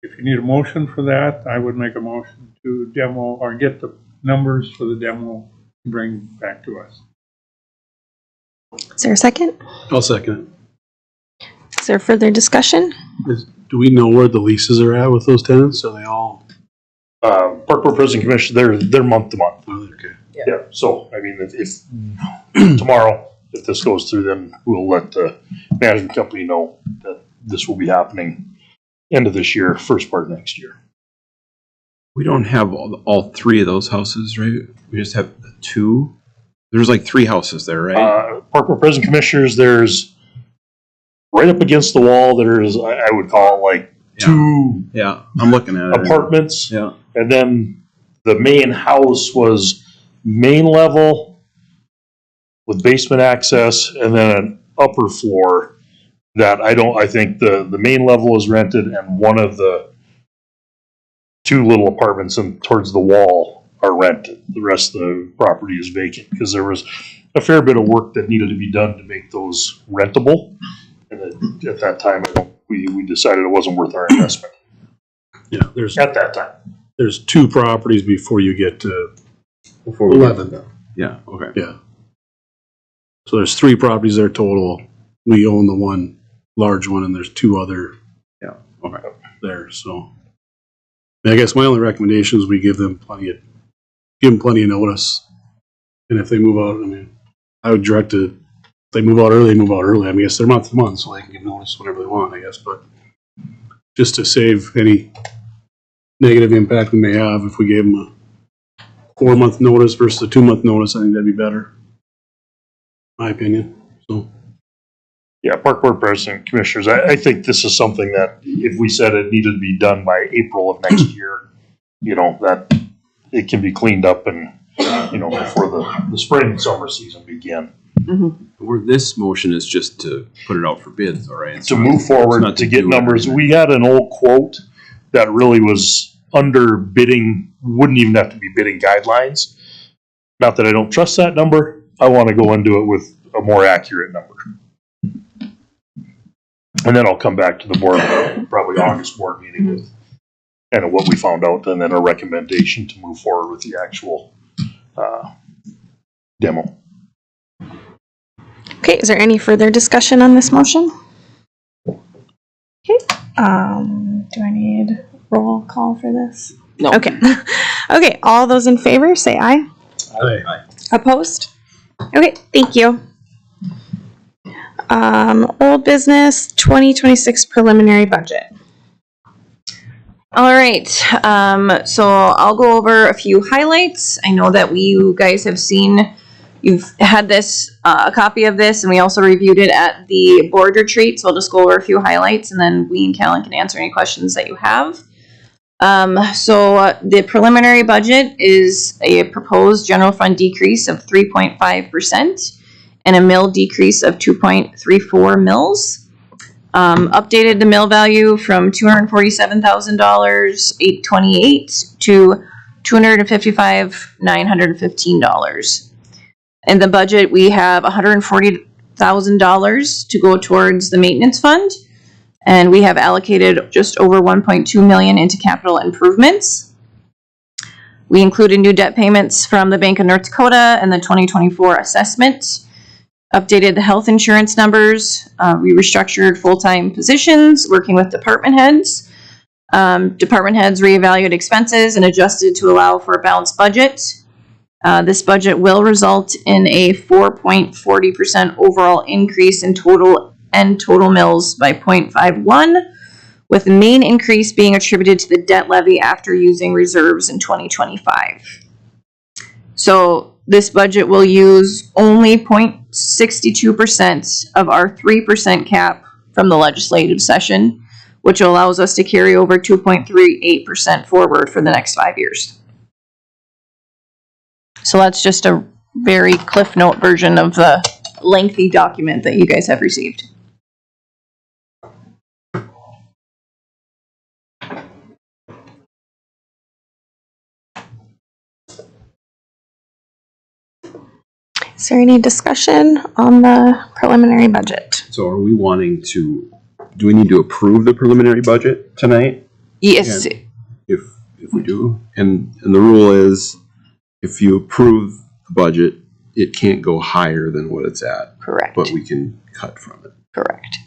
if you need a motion for that, I would make a motion to demo or get the numbers for the demo and bring back to us. Is there a second? I'll second Is there further discussion? it. Do we know where the leases are at with those tenants? Are they all Park Board President Commissioner, they're month to month. Okay. Yeah, so, I mean, if tomorrow, if this goes through, then we'll let the management company know that this will be happening end of this year, first part of next year. We don't have all three of those houses, right? We just have the two. There's like three houses there, right? Park Board President Commissioners, there's right up against the wall, there's, I would call it like two Yeah, I'm looking at it. apartments. Yeah. And then the main house was main level with basement access and then an upper floor that I think the main level is rented and one of the two little apartments towards the wall are rented. The rest of the property is vacant because there was a fair bit of work that needed to be done to make those rentable. And at that time, we decided it wasn't worth our investment. Yeah, there's at that time. There's two properties before you get to Before we 11. Yeah, okay. Yeah. So there's three properties there total. We own the one large one, and there's two other. Yeah. Okay. There. So, I guess my only recommendation is we give them plenty of notice, and if they move out, I mean, I would direct it. If they move out early, they move out early. I mean, I guess they're month to month, so they can give notice whenever they want, I guess. But just to save any negative impact we may have, if we gave them a 4-month notice versus a 2-month notice, I think that'd be better. My opinion. So. Yeah, Park Board President, Commissioners, I think this is something that if we said it needed to be done by April of next year, that it can be cleaned up and, before the spring and summer season begin. Mm-hmm. Where this motion is just to put it out for bids, all right? To move forward, to get numbers. We had an old quote that really was under bidding, wouldn't even have to be bidding guidelines. Not that I don't trust that number. I want to go into it with a more accurate number. And then I'll come back to the board, probably August board meeting with kind of what we found out and then a recommendation to move forward with the actual demo. Okay, is there any further discussion on this motion? Okay, do I need roll call for this? No. Okay. Okay, all those in favor, say aye. Aye. Opposed? Okay, thank you. Old business, 2026 preliminary budget. All right, so I'll go over a few highlights. I know that you guys have seen, you've had this, a copy of this, and we also reviewed it at the board retreat, so I'll just go over a few highlights, and then we and Callan can answer any questions that you have. So the preliminary budget is a proposed general fund decrease of 3.5% and a mill decrease of 2.34 mills. Updated the mill value from $247,828 to $255,915. In the budget, we have $140,000 to go towards the maintenance fund, and we have allocated just over $1.2 million into capital improvements. We included new debt payments from the Bank of North Dakota and the 2024 assessment. Updated the health insurance numbers. We restructured full-time positions, working with department heads. Department heads reevaluated expenses and adjusted to allow for a balanced budget. This budget will result in a 4.40% overall increase in total mills by 0.51, with the main increase being attributed to the debt levy after using reserves in 2025. So this budget will use only 0.62% of our 3% cap from the legislative session, which allows us to carry over 2.38% forward for the next 5 years. So that's just a very Cliff Note version of the lengthy document that you guys have received. Is there any discussion on the preliminary budget? So are we wanting to, do we need to approve the preliminary budget tonight? Yes. And if we do, and the rule is, if you approve the budget, it can't go higher than what it's at. Correct. But we can cut from it. Correct.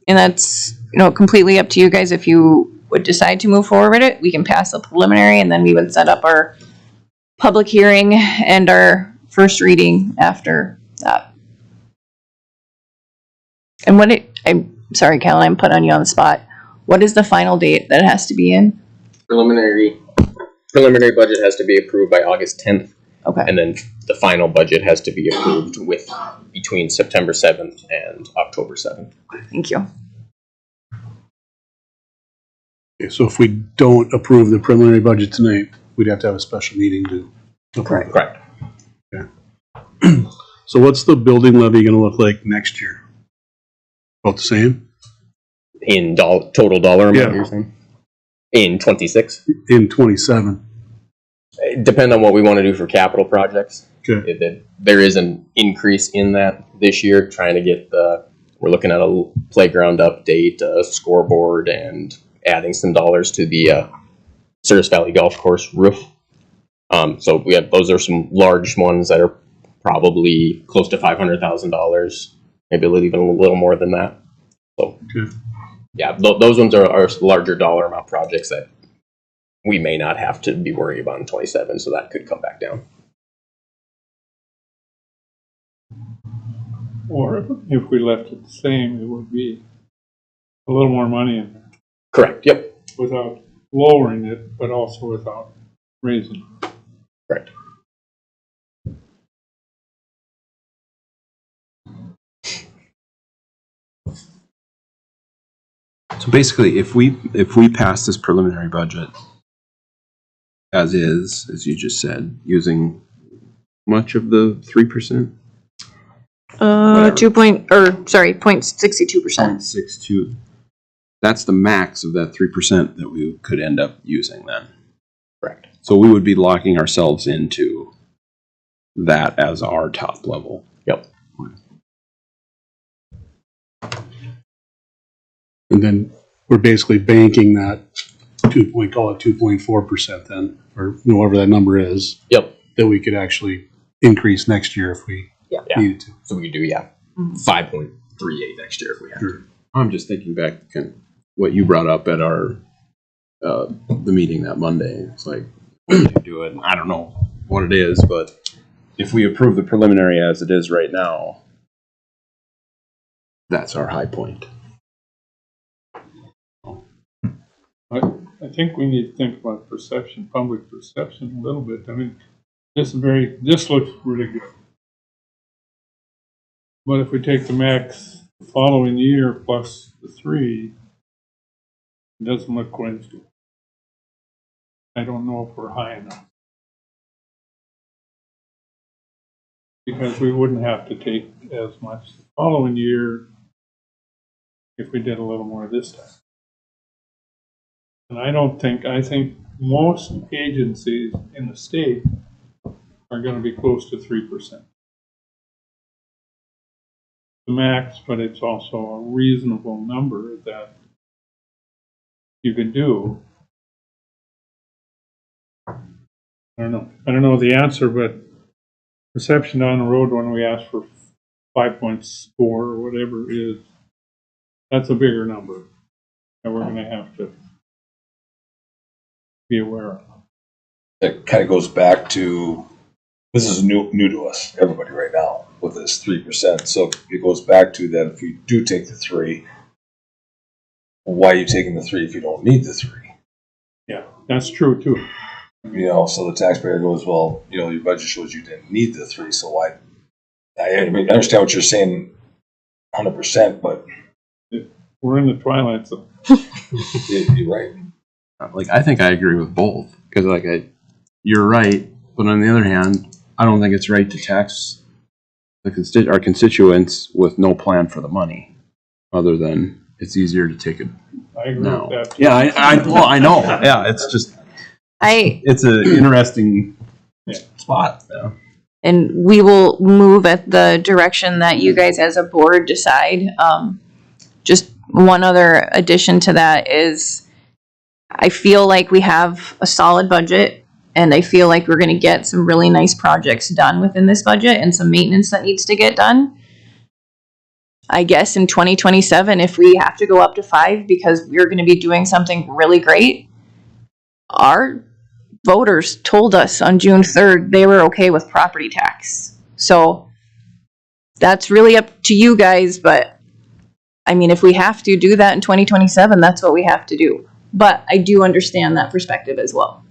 And that's, completely up to you guys if you would decide to move forward with it, we can pass the preliminary and then we would set up our public hearing and our first reading after that. And I'm sorry, Callan, I'm putting you on the spot. What is the final date that it has to be in? Preliminary budget has to be approved by August 10th. Okay. And then the final budget has to be approved between September 7th and October 7th. Thank you. Okay, so if we don't approve the preliminary budget tonight, we'd have to have a special meeting to approve it. Correct. Okay. So what's the building levy gonna look like next year? About the same? In total dollar amount, Yeah. you're saying? In 26? In 27. Depend on what we want to do for capital projects. Okay. There is an increase in that this year, trying to get we're looking at a playground update, a scoreboard, and adding some dollars to the Cirrus Valley Golf Course roof. So those are some large ones that are probably close to $500,000, maybe even a little more than that. So, yeah, those ones are larger dollar amount projects that we may not have to be worried about in 27, so that could come back down. Or if we left it the same, it would be a little more money in there. Correct, yep. Without lowering it, but also without raising it. Correct. So basically, if we pass this preliminary budget as is, as you just said, using much of the 3%? 0.62%. 0.62. That's the max of that 3% that we could end up using then. Correct. So we would be locking ourselves into that as our top level. Yep. And then we're basically banking that call it 2.4% then, or whatever that number is. Yep. That we could actually increase next year if we needed to. So we could do 5.38 next year if we have to. I'm just thinking back to kind of what you brought up at our the meeting that Monday. It's like, we can do it. I don't know what it is, but if we approve the preliminary as it is right now, that's our high point. I think we need to think about perception, public perception a little bit. I mean, this looks really good. But if we take the max the following year plus the 3, it doesn't look quite as good. I don't know if we're high enough. Because we wouldn't have to take as much the following year if we did a little more this time. And I think most agencies in the state are going to be close to 3%. The max, but it's also a reasonable number that you can do. I don't know the answer, but perception down the road when we ask for 5.4 or whatever it is, that's a bigger number that we're going to have to be aware of. It kind of goes back to, this is new to us, everybody right now, with this 3%. So it goes back to that if we do take the 3, why are you taking the 3 if you don't need the 3? Yeah, that's true too. So the taxpayer goes, well, your budget shows you didn't need the 3, so why? I mean, I understand what you're saying 100%, but we're in the twilight zone. You're right. I think I agree with both because you're right, but on the other hand, I don't think it's right to tax our constituents with no plan for the money, other than it's easier to take it I agree now. with that too. Yeah, I know. Yeah, it's just it's an interesting spot. Yeah. And we will move at the direction that you guys as a board decide. Just one other addition to that is I feel like we have a solid budget and I feel like we're going to get some really nice projects done within this budget and some maintenance that needs to get done. I guess in 2027, if we have to go up to 5 because we're going to be doing something really great, our voters told us on June 3rd they were okay with property tax. So that's really up to you guys, but I mean, if we have to do that in 2027, that's what we have to do. But I do understand that perspective as well.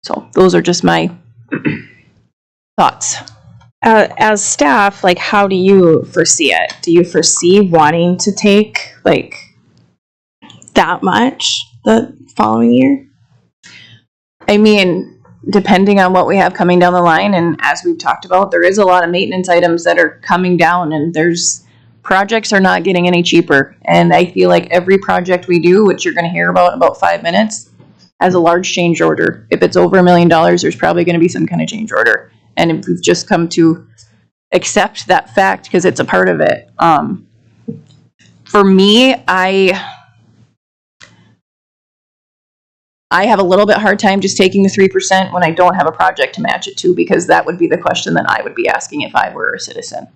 So those are just my thoughts. As staff, like, how do you foresee it? Do you foresee wanting to take, like, that much the following year? I mean, depending on what we have coming down the line, and as we've talked about, there is a lot of maintenance items that are coming down, and projects are not getting any cheaper. And I feel like every project we do, which you're going to hear about in about 5 minutes, has a large change order. If it's over $1 million, there's probably going to be some kind of change order. And if we've just come to accept that fact because it's a part of it. For me, I have a little bit hard time just taking the 3% when I don't have a project to match it to, because that would be the question that I would be asking if I were a citizen.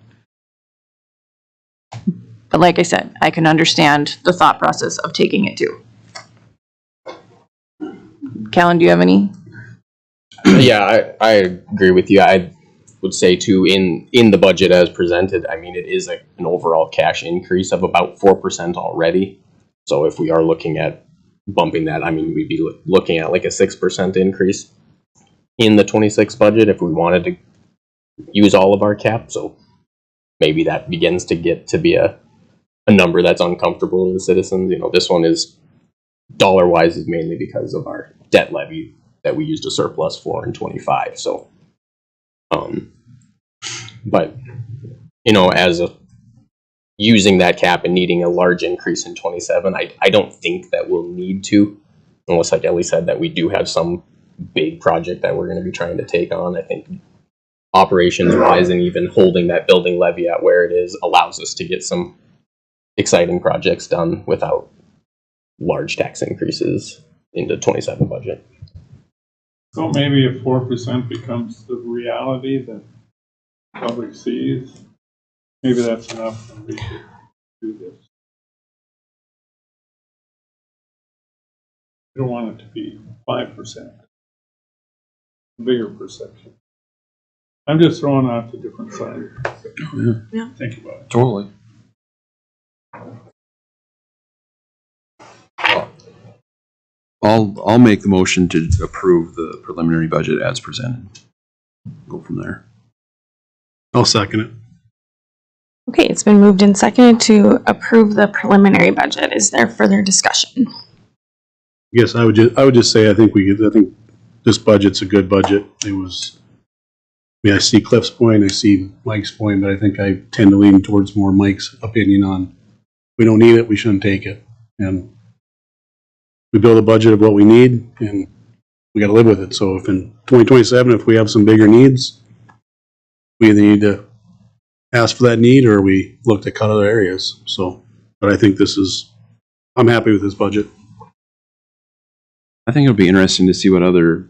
But like I said, I can understand the thought process of taking it too. Callan, do you have any? Yeah, I agree with you. I would say too, in the budget as presented, I mean, it is an overall cash increase of about 4% already. So if we are looking at bumping that, I mean, we'd be looking at like a 6% increase in the 26 budget if we wanted to use all of our cap. So maybe that begins to get to be a number that's uncomfortable to the citizens. You know, this one is dollar-wise is mainly because of our debt levy that we used a surplus for in 25. So, but, you know, using that cap and needing a large increase in 27, I don't think that we'll need to, unless, like Ellie said, that we do have some big project that we're going to be trying to take on. I think operations-wise and even holding that building levy at where it is allows us to get some exciting projects done without large tax increases in the 27 budget. So maybe if 4% becomes the reality that public sees, maybe that's enough and we should do this. I don't want it to be 5%, a bigger perception. I'm just throwing out the different sides. Yeah. Think about it. Totally. I'll make the motion to approve the preliminary budget as presented. Go from there. I'll second it. Okay, it's been moved and seconded to approve the preliminary budget. Is there further discussion? Yes, I would just say I think this budget's a good budget. I see Cliff's point, I see Mike's point, but I think I tend to lean towards more Mike's opinion on we don't need it, we shouldn't take it. And we build a budget of what we need and we gotta live with it. So if in 2027, if we have some bigger needs, we either need to ask for that need or we look to cut other areas. So, but I think I'm happy with this budget. I think it'll be interesting to see what other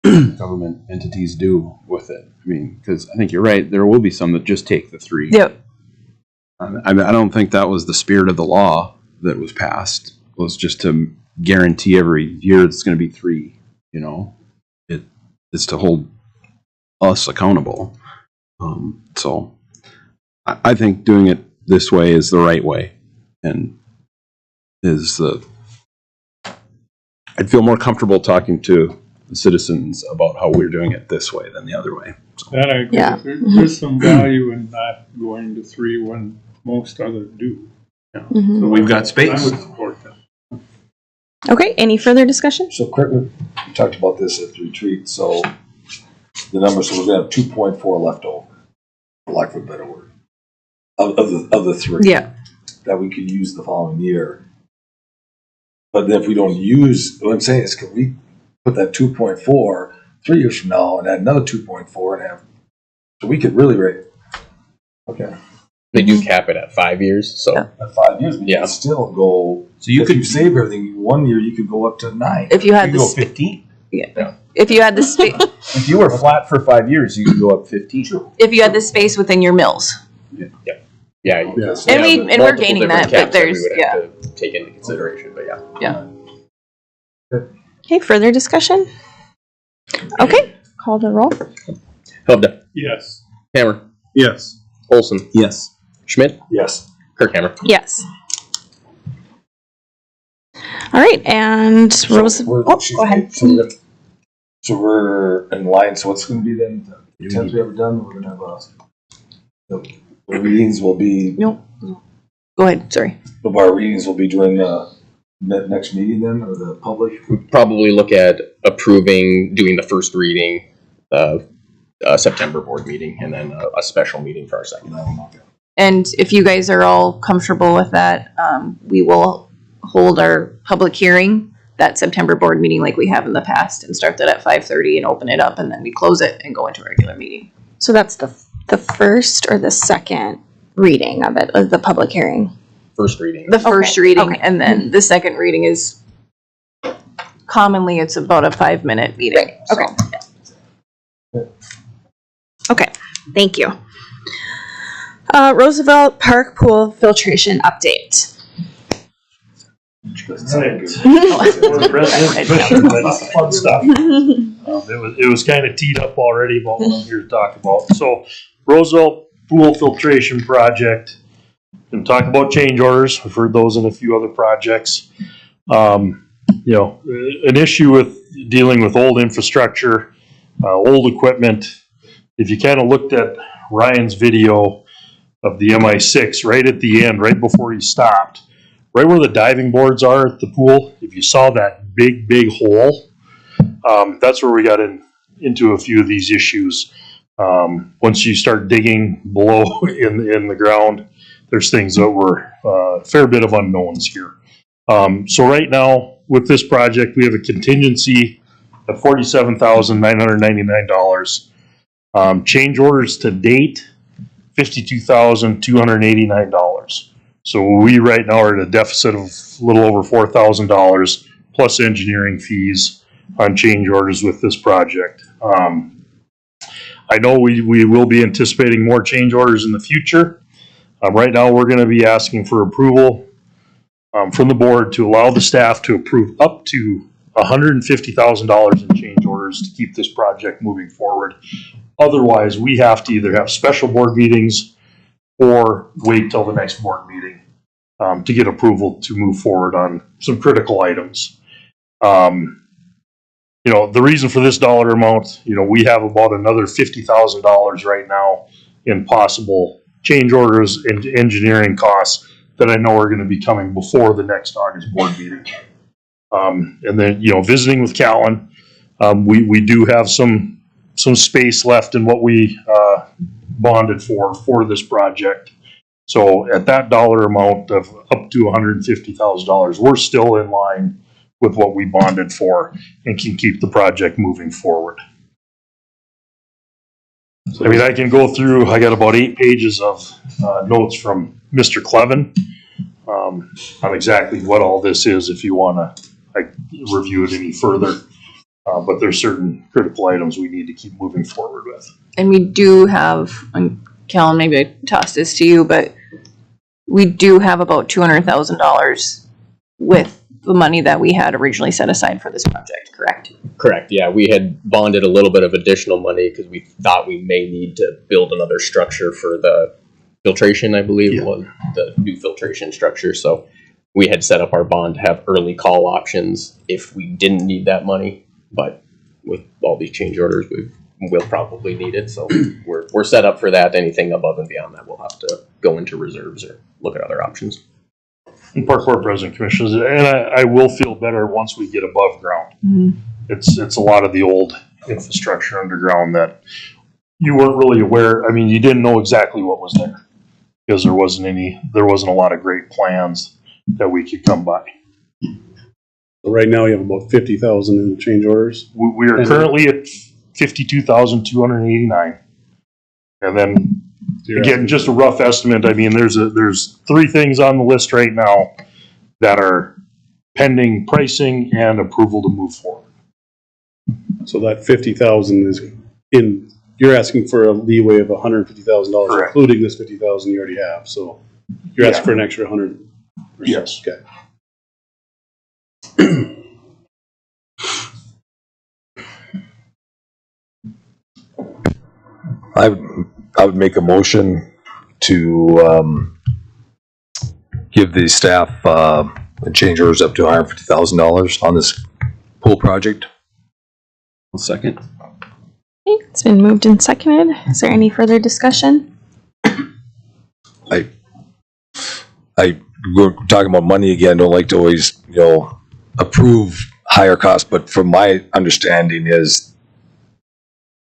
government entities do with it. I mean, because I think you're right, there will be some that just take the 3. Yep. I don't think that was the spirit of the law that was passed, was just to guarantee every year it's going to be 3, you know. It's to hold us accountable. So I think doing it this way is the right way, and I'd feel more comfortable talking to the citizens about how we're doing it this way than the other way. So. That I agree. Yeah. There's some value in not going to 3 when most others do. Yeah. Mhm. So We've got space. I would support that. Okay, any further discussion? So Cricket, we talked about this at the retreat, so the number, so we're gonna have 2.4 left over, for lack of a better word, of the 3. Yeah. That we could use the following year. But then if we don't use, what I'm saying is, can we put that 2.4 3 years from now and add another 2.4 and have, so we could really rate. Okay. They do cap it at 5 years, so. At 5 years, we can still go, so if you save everything, 1 year you could go up to 9. If you had could the go 15. Yeah. If you had the space, If you were flat for 5 years, you could go up 15. if you had the space within your mills. Yeah. Yeah. And we're gaining that, but there's, we would have to take into consideration, but yeah. Okay, further discussion? Okay, call the roll. Hubda. Yes. Hammer. Yes. Olson. Yes. Schmidt. Yes. Kirkhammer. Yes. All right, and Rose. We're- Oh, go ahead. So we're in line, so what's gonna be then, the 10th we ever done, we're gonna have the readings will be, Nope. Go ahead, sorry. our readings will be during the next meeting then, or the public? We'd probably look at approving doing the first reading, September board meeting, and then a special meeting for our second. And if you guys are all comfortable with that, we will hold our public hearing, that September board meeting like we have in the past, and start that at 5:30 and open it up, and then we close it and go into a regular meeting. So that's the first or the second reading of it, of the public hearing? First reading. The first reading, and then the second reading is commonly it's about a 5-minute meeting. Right. Okay. Okay, thank you. Roosevelt Park Pool filtration update. Fun stuff. It was kind of teed up already about what I'm here to talk about. So Roosevelt Pool Filtration Project. Going to talk about change orders. We've heard those in a few other projects. An issue with dealing with old infrastructure, old equipment. If you kind of looked at Ryan's video of the MI6 right at the end, right before he stopped, right where the diving boards are at the pool, if you saw that big hole, that's where we got into a few of these issues. Once you start digging below in the ground, there's things that were a fair bit of unknowns here. So right now, with this project, we have a contingency of $47,999. Change orders to date, $52,289. So we right now are at a deficit of a little over $4,000 plus engineering fees on change orders with this project. I know we will be anticipating more change orders in the future. Right now, we're going to be asking for approval from the board to allow the staff to approve up to $150,000 in change orders to keep this project moving forward. Otherwise, we have to either have special board meetings or wait till the next board meeting to get approval to move forward on some critical items. The reason for this dollar amount, we have about another $50,000 right now in possible change orders and engineering costs that I know are going to be coming before the next August board meeting. And then, visiting with Callan, we do have some space left in what we bonded for this project. So at that dollar amount of up to $150,000, we're still in line with what we bonded for and can keep the project moving forward. I mean, I can go through, I got about 8 pages of notes from Mr. Clevin on exactly what all this is if you want to review it any further. But there's certain critical items we need to keep moving forward with. And we do have, and Callan, maybe I tossed this to you, but we do have about $200,000 with the money that we had originally set aside for this project, correct? Correct, yeah. We had bonded a little bit of additional money because we thought we may need to build another structure for the filtration, I believe, was the new filtration structure. So we had set up our bond to have early call options if we didn't need that money. But with all these change orders, we'll probably need it. So we're set up for that. Anything above and beyond that, we'll have to go into reserves or look at other options. And Park Board President, Commissioners, and I will feel better once we get above ground. Mm-hmm. It's a lot of the old infrastructure underground that you weren't really aware. I mean, you didn't know exactly what was there because there wasn't a lot of great plans that we could come by. So right now, you have about 50,000 in change orders. We are currently at 52,289, and then again, just a rough estimate. I mean, there's 3 things on the list right now that are pending pricing and approval to move forward. So that 50,000 is in you're asking for a leeway of $150,000, Correct. including this 50,000 you already have, so you're asking for an extra 100. Yes. Okay. I would make a motion to, give the staff, change orders up to $150,000 on this pool project. I'll second. Okay, it's been moved and seconded. Is there any further discussion? We're talking about money again, don't like to always, approve higher costs, but from my understanding is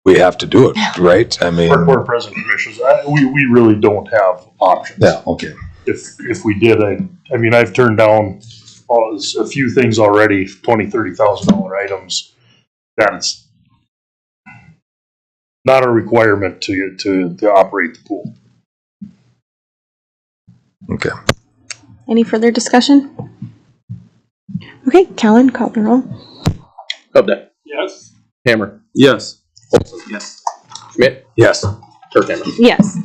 we have to do it, right? I mean. Park Board President Commissioners, we really don't have options. Yeah, okay. If we did, I mean, I've turned down a few things already, $20,000-$30,000 items. That's not a requirement to operate the pool. Okay. Any further discussion? Okay, Callan, call the roll. Updike. Yes. Hammer. Yes. Olson. Yes. Schmidt. Yes. Kirkhammer. Yes.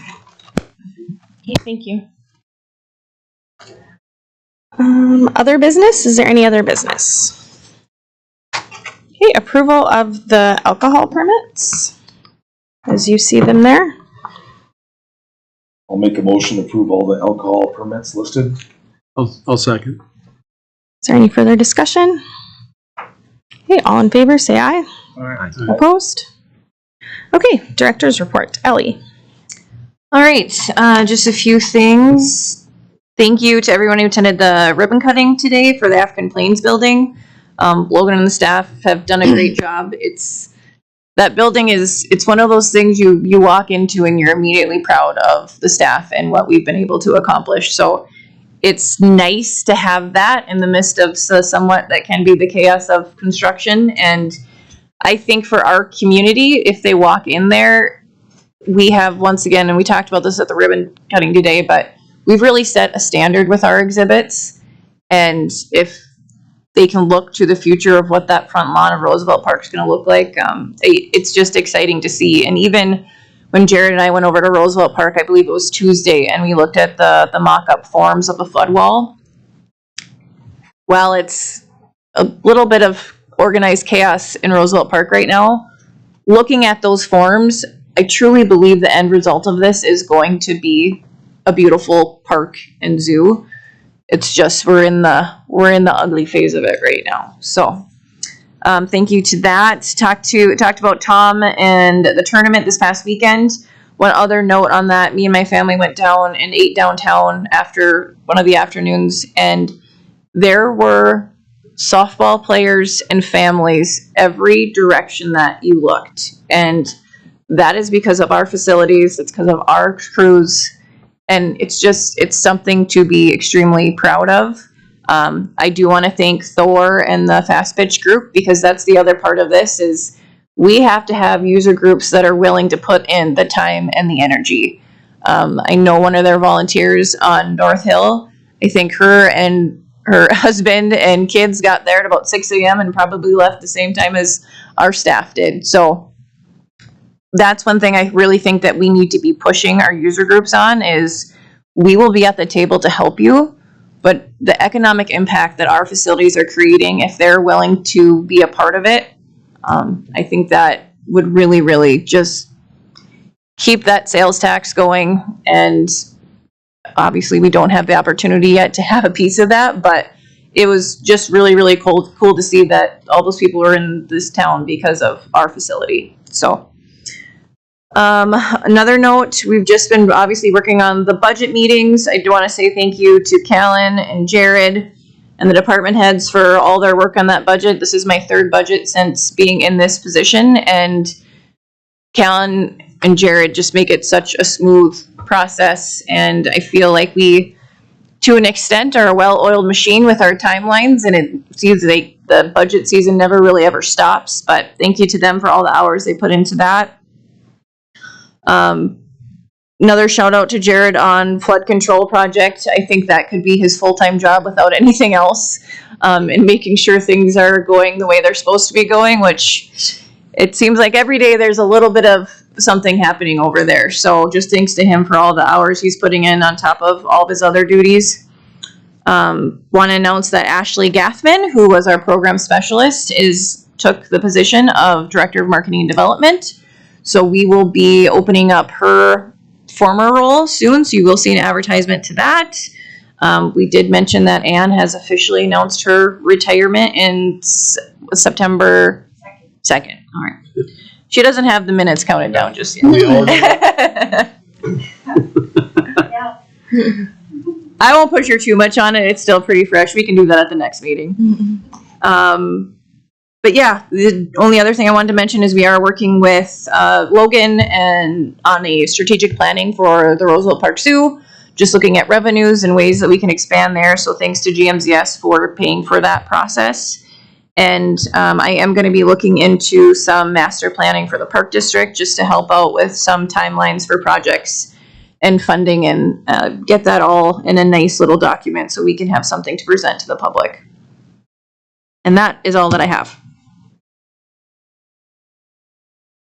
Okay, thank you. Other business? Is there any other business? Okay, approval of the alcohol permits, as you see them there. I'll make a motion to approve all the alcohol permits listed. I'll second. Is there any further discussion? Okay, all in favor, say aye. Aye. Opposed? Okay, director's report. Ellie. All right, just a few things. Thank you to everyone who attended the ribbon cutting today for the African Plains building. Logan and the staff have done a great job. That building it's one of those things you walk into and you're immediately proud of the staff and what we've been able to accomplish. So it's nice to have that in the midst of somewhat that can be the chaos of construction. And I think for our community, if they walk in there, we have once again, and we talked about this at the ribbon cutting today, but we've really set a standard with our exhibits. And if they can look to the future of what that front lawn of Roosevelt Park is going to look like, it's just exciting to see. And even when Jared and I went over to Roosevelt Park, I believe it was Tuesday, and we looked at the mock-up forms of the flood wall. While it's a little bit of organized chaos in Roosevelt Park right now, looking at those forms, I truly believe the end result of this is going to be a beautiful park and zoo. It's just we're in the ugly phase of it right now. So thank you to that. Talked about Tom and the tournament this past weekend. One other note on that, me and my family went down and ate downtown after one of the afternoons, and there were softball players and families every direction that you looked. And that is because of our facilities. It's because of our crews. And it's something to be extremely proud of. I do want to thank Thor and the Fast Pitch group, because that's the other part of this is we have to have user groups that are willing to put in the time and the energy. I know one of their volunteers on North Hill, I think her and her husband and kids got there at about 6 a.m. and probably left the same time as our staff did. So that's one thing I really think that we need to be pushing our user groups on is we will be at the table to help you, but the economic impact that our facilities are creating, if they're willing to be a part of it, I think that would really, really just keep that sales tax going. And obviously we don't have the opportunity yet to have a piece of that, but it was just really, really cool to see that all those people are in this town because of our facility. So another note, we've just been obviously working on the budget meetings. I do want to say thank you to Callan and Jared and the department heads for all their work on that budget. This is my third budget since being in this position, and Callan and Jared just make it such a smooth process. And I feel like we, to an extent, are a well-oiled machine with our timelines, and it seems like the budget season never really ever stops. But thank you to them for all the hours they put into that. Another shout out to Jared on flood control project. I think that could be his full-time job without anything else, and making sure things are going the way they're supposed to be going, which it seems like every day there's a little bit of something happening over there. So just thanks to him for all the hours he's putting in on top of all of his other duties. Want to announce that Ashley Gathman, who was our program specialist, took the position of Director of Marketing and Development. So we will be opening up her former role soon, so you will see an advertisement to that. We did mention that Anne has officially announced her retirement in September 2nd. All right. She doesn't have the minutes counted down just yet. I won't push her too much on it. It's still pretty fresh. We can do that at the next meeting. But yeah, the only other thing I wanted to mention is we are working with Logan and on a strategic planning for the Roosevelt Park Zoo, just looking at revenues and ways that we can expand there. So thanks to GMZS for paying for that process. And I am going to be looking into some master planning for the park district just to help out with some timelines for projects and funding and get that all in a nice little document so we can have something to present to the public. And that is all that I have.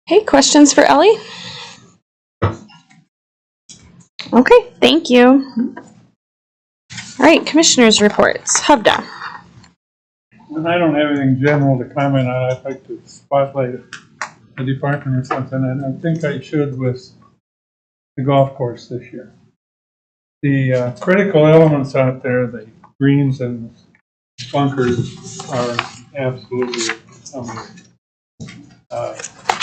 Hey, questions for Ellie? Okay, thank you. All right, commissioners' reports. Hubda. And I don't have anything general to comment on. I'd like to spotlight a department or something, and I think I should with the golf course this year. The critical elements out there, the greens and bunkers, are absolutely amazing.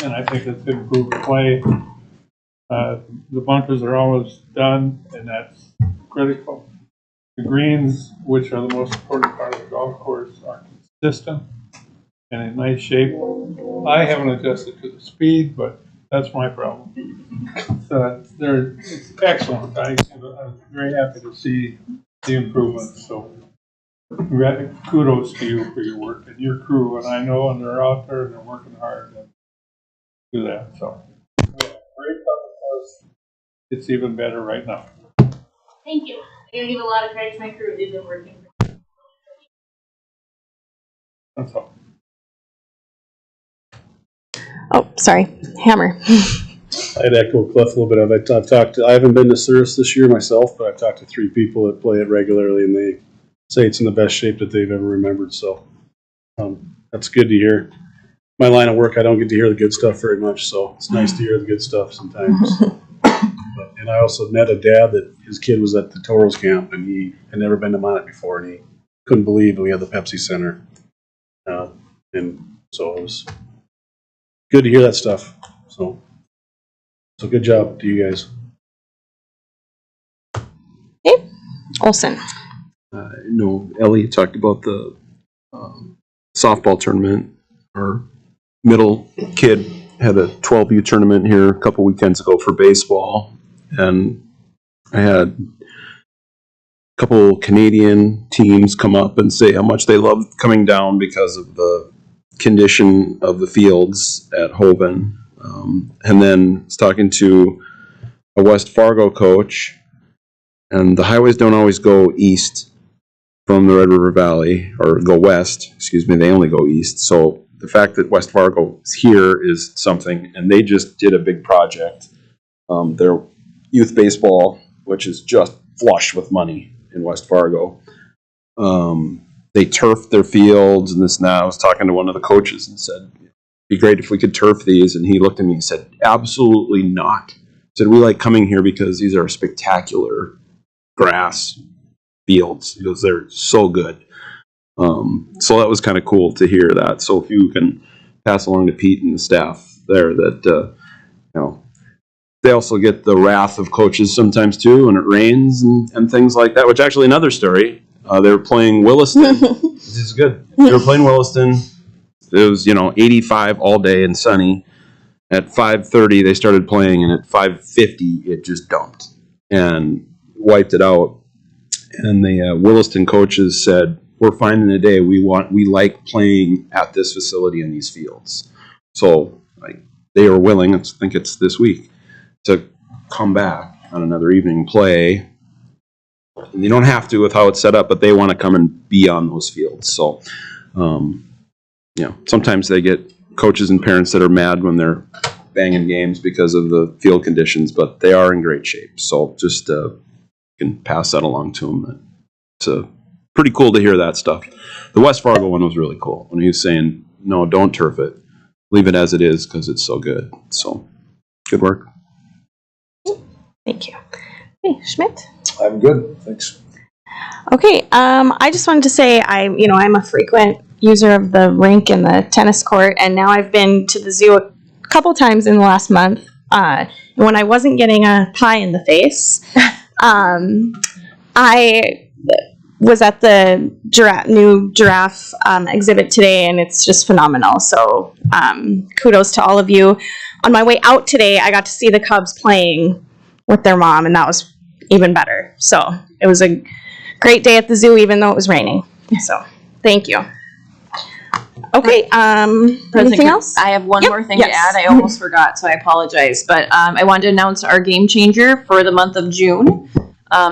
And I think it's improved play. The bunkers are always done, and that's critical. The greens, which are the most important part of the golf course, are consistent and in nice shape. I haven't adjusted to the speed, but that's my problem. So it's excellent. I'm very happy to see the improvements. So kudos to you for your work and your crew. And I know, and they're out there and they're working hard to do that. So it's even better right now. Thank you. I'm going to give a lot of credit to my crew. They've been working. That's all. Oh, sorry. Hammer. I'd echo Cliff a little bit. I haven't been to Cirrus this year myself, but I've talked to 3 people that play it regularly, and they say it's in the best shape that they've ever remembered. So that's good to hear. My line of work, I don't get to hear the good stuff very much, so it's nice to hear the good stuff sometimes. And I also met a dad that his kid was at the Toros camp, and he had never been to Minot before, and he couldn't believe that we had the Pepsi Center. And so it was good to hear that stuff. So good job to you guys. Okay. Olson. No, Ellie talked about the softball tournament. Our middle kid had a 12U tournament here a couple weekends ago for baseball, and I had a couple Canadian teams come up and say how much they loved coming down because of the condition of the fields at Hoven. And then I was talking to a West Fargo coach, and the highways don't always go east from the Red River Valley, or go west, excuse me, they only go east. So the fact that West Fargo is here is something, and they just did a big project. Their youth baseball, which is just flush with money in West Fargo. They turfed their fields and this and that. I was talking to one of the coaches and said, it'd be great if we could turf these. And he looked at me and said, absolutely not. He said, we like coming here because these are spectacular grass fields. He goes, they're so good. So that was kind of cool to hear that. So if you can pass along to Pete and the staff there that, they also get the wrath of coaches sometimes too when it rains and things like that, which actually another story. They were playing Williston. This is good. They were playing Williston. It was, 85 all day and sunny. At 5:30 they started playing, and at 5:50 it just dumped and wiped it out. And the Williston coaches said, we're finding a day. We like playing at this facility in these fields. So they are willing, I think it's this week, to come back on another evening play. And you don't have to with how it's set up, but they want to come and be on those fields. So, sometimes they get coaches and parents that are mad when they're banging games because of the field conditions, but they are in great shape. So just can pass that along to them. It's pretty cool to hear that stuff. The West Fargo one was really cool when he was saying, no, don't turf it. Leave it as it is because it's so good. So good work. Thank you. Hey, Schmidt? I'm good, thanks. Okay, I just wanted to say I'm a frequent user of the rink and the tennis court, and now I've been to the zoo a couple times in the last month. And when I wasn't getting a pie in the face, I was at the new giraffe exhibit today, and it's just phenomenal. So kudos to all of you. On my way out today, I got to see the cubs playing with their mom, and that was even better. So it was a great day at the zoo, even though it was raining. So thank you. Okay, anything else? I have one more thing Yes. to add. I almost forgot, so I apologize. But I wanted to announce our game changer for the month of June.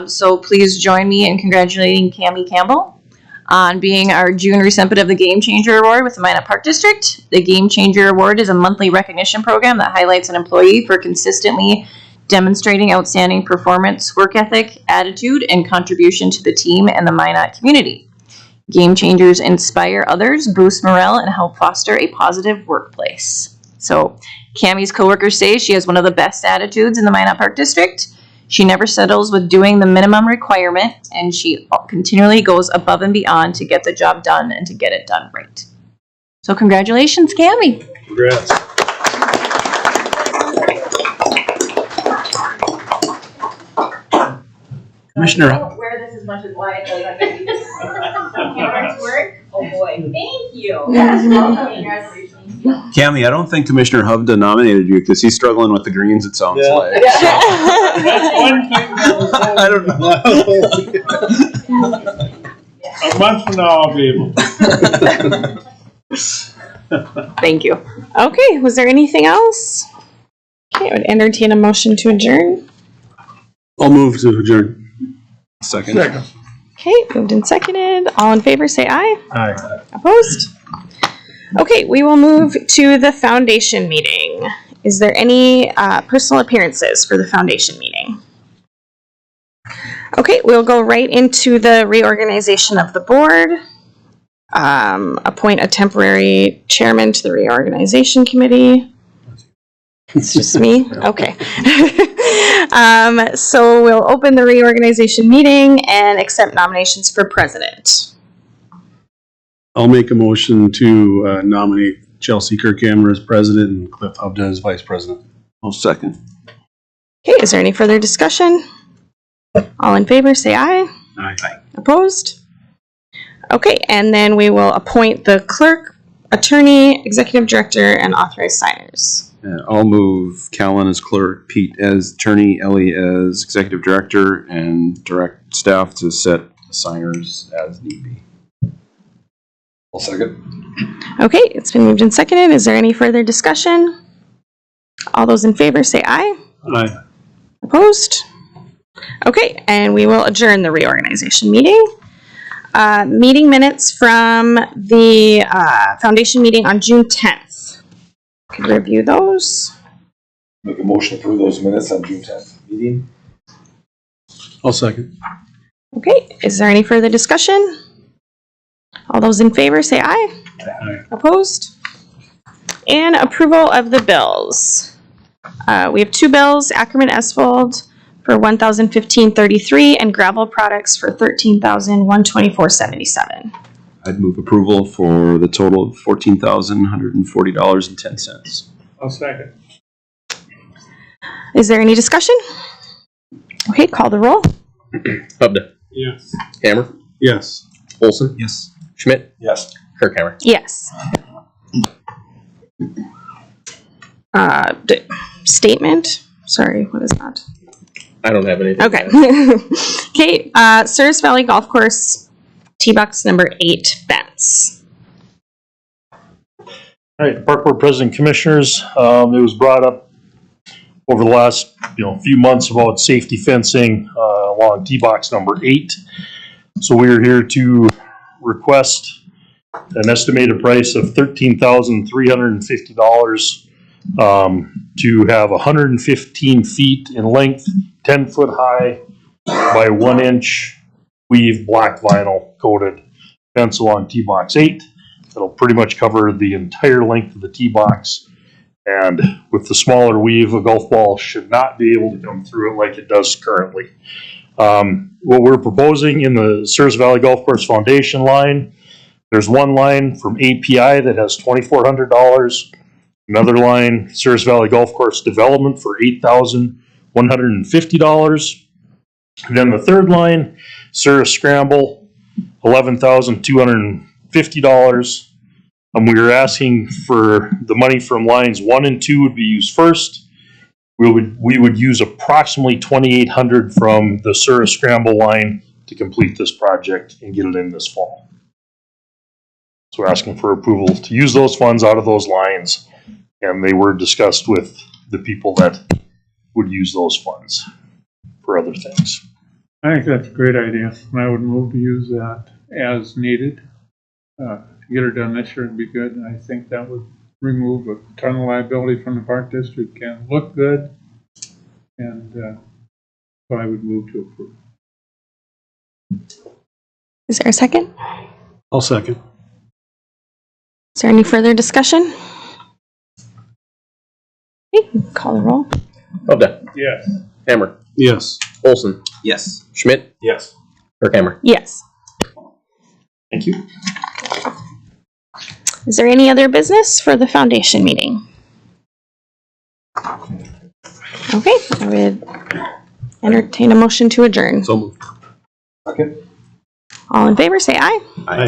So please join me in congratulating Cammie Campbell on being our June recipient of the Game Changer Award with the Minot Park District. The Game Changer Award is a monthly recognition program that highlights an employee for consistently demonstrating outstanding performance, work ethic, attitude, and contribution to the team and the Minot community. Game Changers inspire others, boost morale, and help foster a positive workplace. So Cammie's coworkers say she has one of the best attitudes in the Minot Park District. She never settles with doing the minimum requirement, and she continually goes above and beyond to get the job done and to get it done right. So congratulations, Cammie. Congrats. Commissioner. I don't wear this as much as Wyatt does. Camera's work? Oh boy. Thank you. Yes, welcome. Congratulations. Cammie, I don't think Commissioner Hubda nominated you because he's struggling with the greens, it sounds like. I don't know. A month from now, I'll be able. Thank you. Okay, was there anything else? Okay, I would entertain a motion to adjourn. I'll move to adjourn. Second. Okay, moved and seconded. All in favor, say aye. Aye. Opposed? Okay, we will move to the foundation meeting. Is there any personal appearances for the foundation meeting? Okay, we'll go right into the reorganization of the board. Appoint a temporary chairman to the reorganization committee. It's just me? Okay. So we'll open the reorganization meeting and accept nominations for president. I'll make a motion to nominate Chelsea Kirkhammer as president and Cliff Hubda as vice president. I'll second. Okay, is there any further discussion? All in favor, say aye. Aye. Opposed? Okay, and then we will appoint the clerk, attorney, executive director, and authorized signers. I'll move Callan as clerk, Pete as attorney, Ellie as executive director, and direct staff to set signers as need be. I'll second. Okay, it's been moved and seconded. Is there any further discussion? All those in favor say aye. Aye. Opposed? Okay, and we will adjourn the reorganization meeting. Meeting minutes from the foundation meeting on June 10th. Could we review those? Make a motion to approve those minutes on June 10th meeting. I'll second. Okay, is there any further discussion? All those in favor say aye. Aye. Opposed? And approval of the bills. We have two bills, Ackerman Asphalt for $1,015.33 and gravel products for $13,124.77. I'd move approval for the total of $14,140.10. I'll second. Is there any discussion? Okay, call the roll. Hubda. Yes. Hammer. Yes. Olson. Yes. Schmidt. Yes. Kirkhammer. Yes. Statement? Sorry, what is that? I don't have anything. Okay. Okay, Surrey Valley Golf Course, T-Box number 8, Bents. All right, Park Board President Commissioners, it was brought up over the last few months about safety fencing along T-Box number 8. So we are here to request an estimated price of $13,350 to have 115 feet in length, 10 foot high by 1 inch weave black vinyl coated fence along T box 8. It'll pretty much cover the entire length of the T box. And with the smaller weave, a golf ball should not be able to come through it like it does currently. What we're proposing in the Souris Valley Golf Course Foundation line, there's one line from API that has $2,400. Another line, Souris Valley Golf Course Development for $8,150. And then the third line, Souris Scramble, $11,250. We were asking for the money from lines 1 and 2 would be used first. We would use approximately $2,800 from the Souris Scramble line to complete this project and get it in this fall. So we're asking for approval to use those funds out of those lines, and they were discussed with the people that would use those funds for other things. I think that's a great idea, and I would move to use that as needed. To get her done this year would be good, and I think that would remove a ton of liability from the park district, can look good, and so I would move to approve. Is there a second? I'll second. Is there any further discussion? Okay, call the roll. Hubda. Yes. Hammer. Yes. Olson. Yes. Schmidt. Yes. Kirkhammer. Yes. Thank you. Is there any other business for the foundation meeting? Okay, I would entertain a motion to adjourn. So moved. Okay. All in favor, say aye. Aye.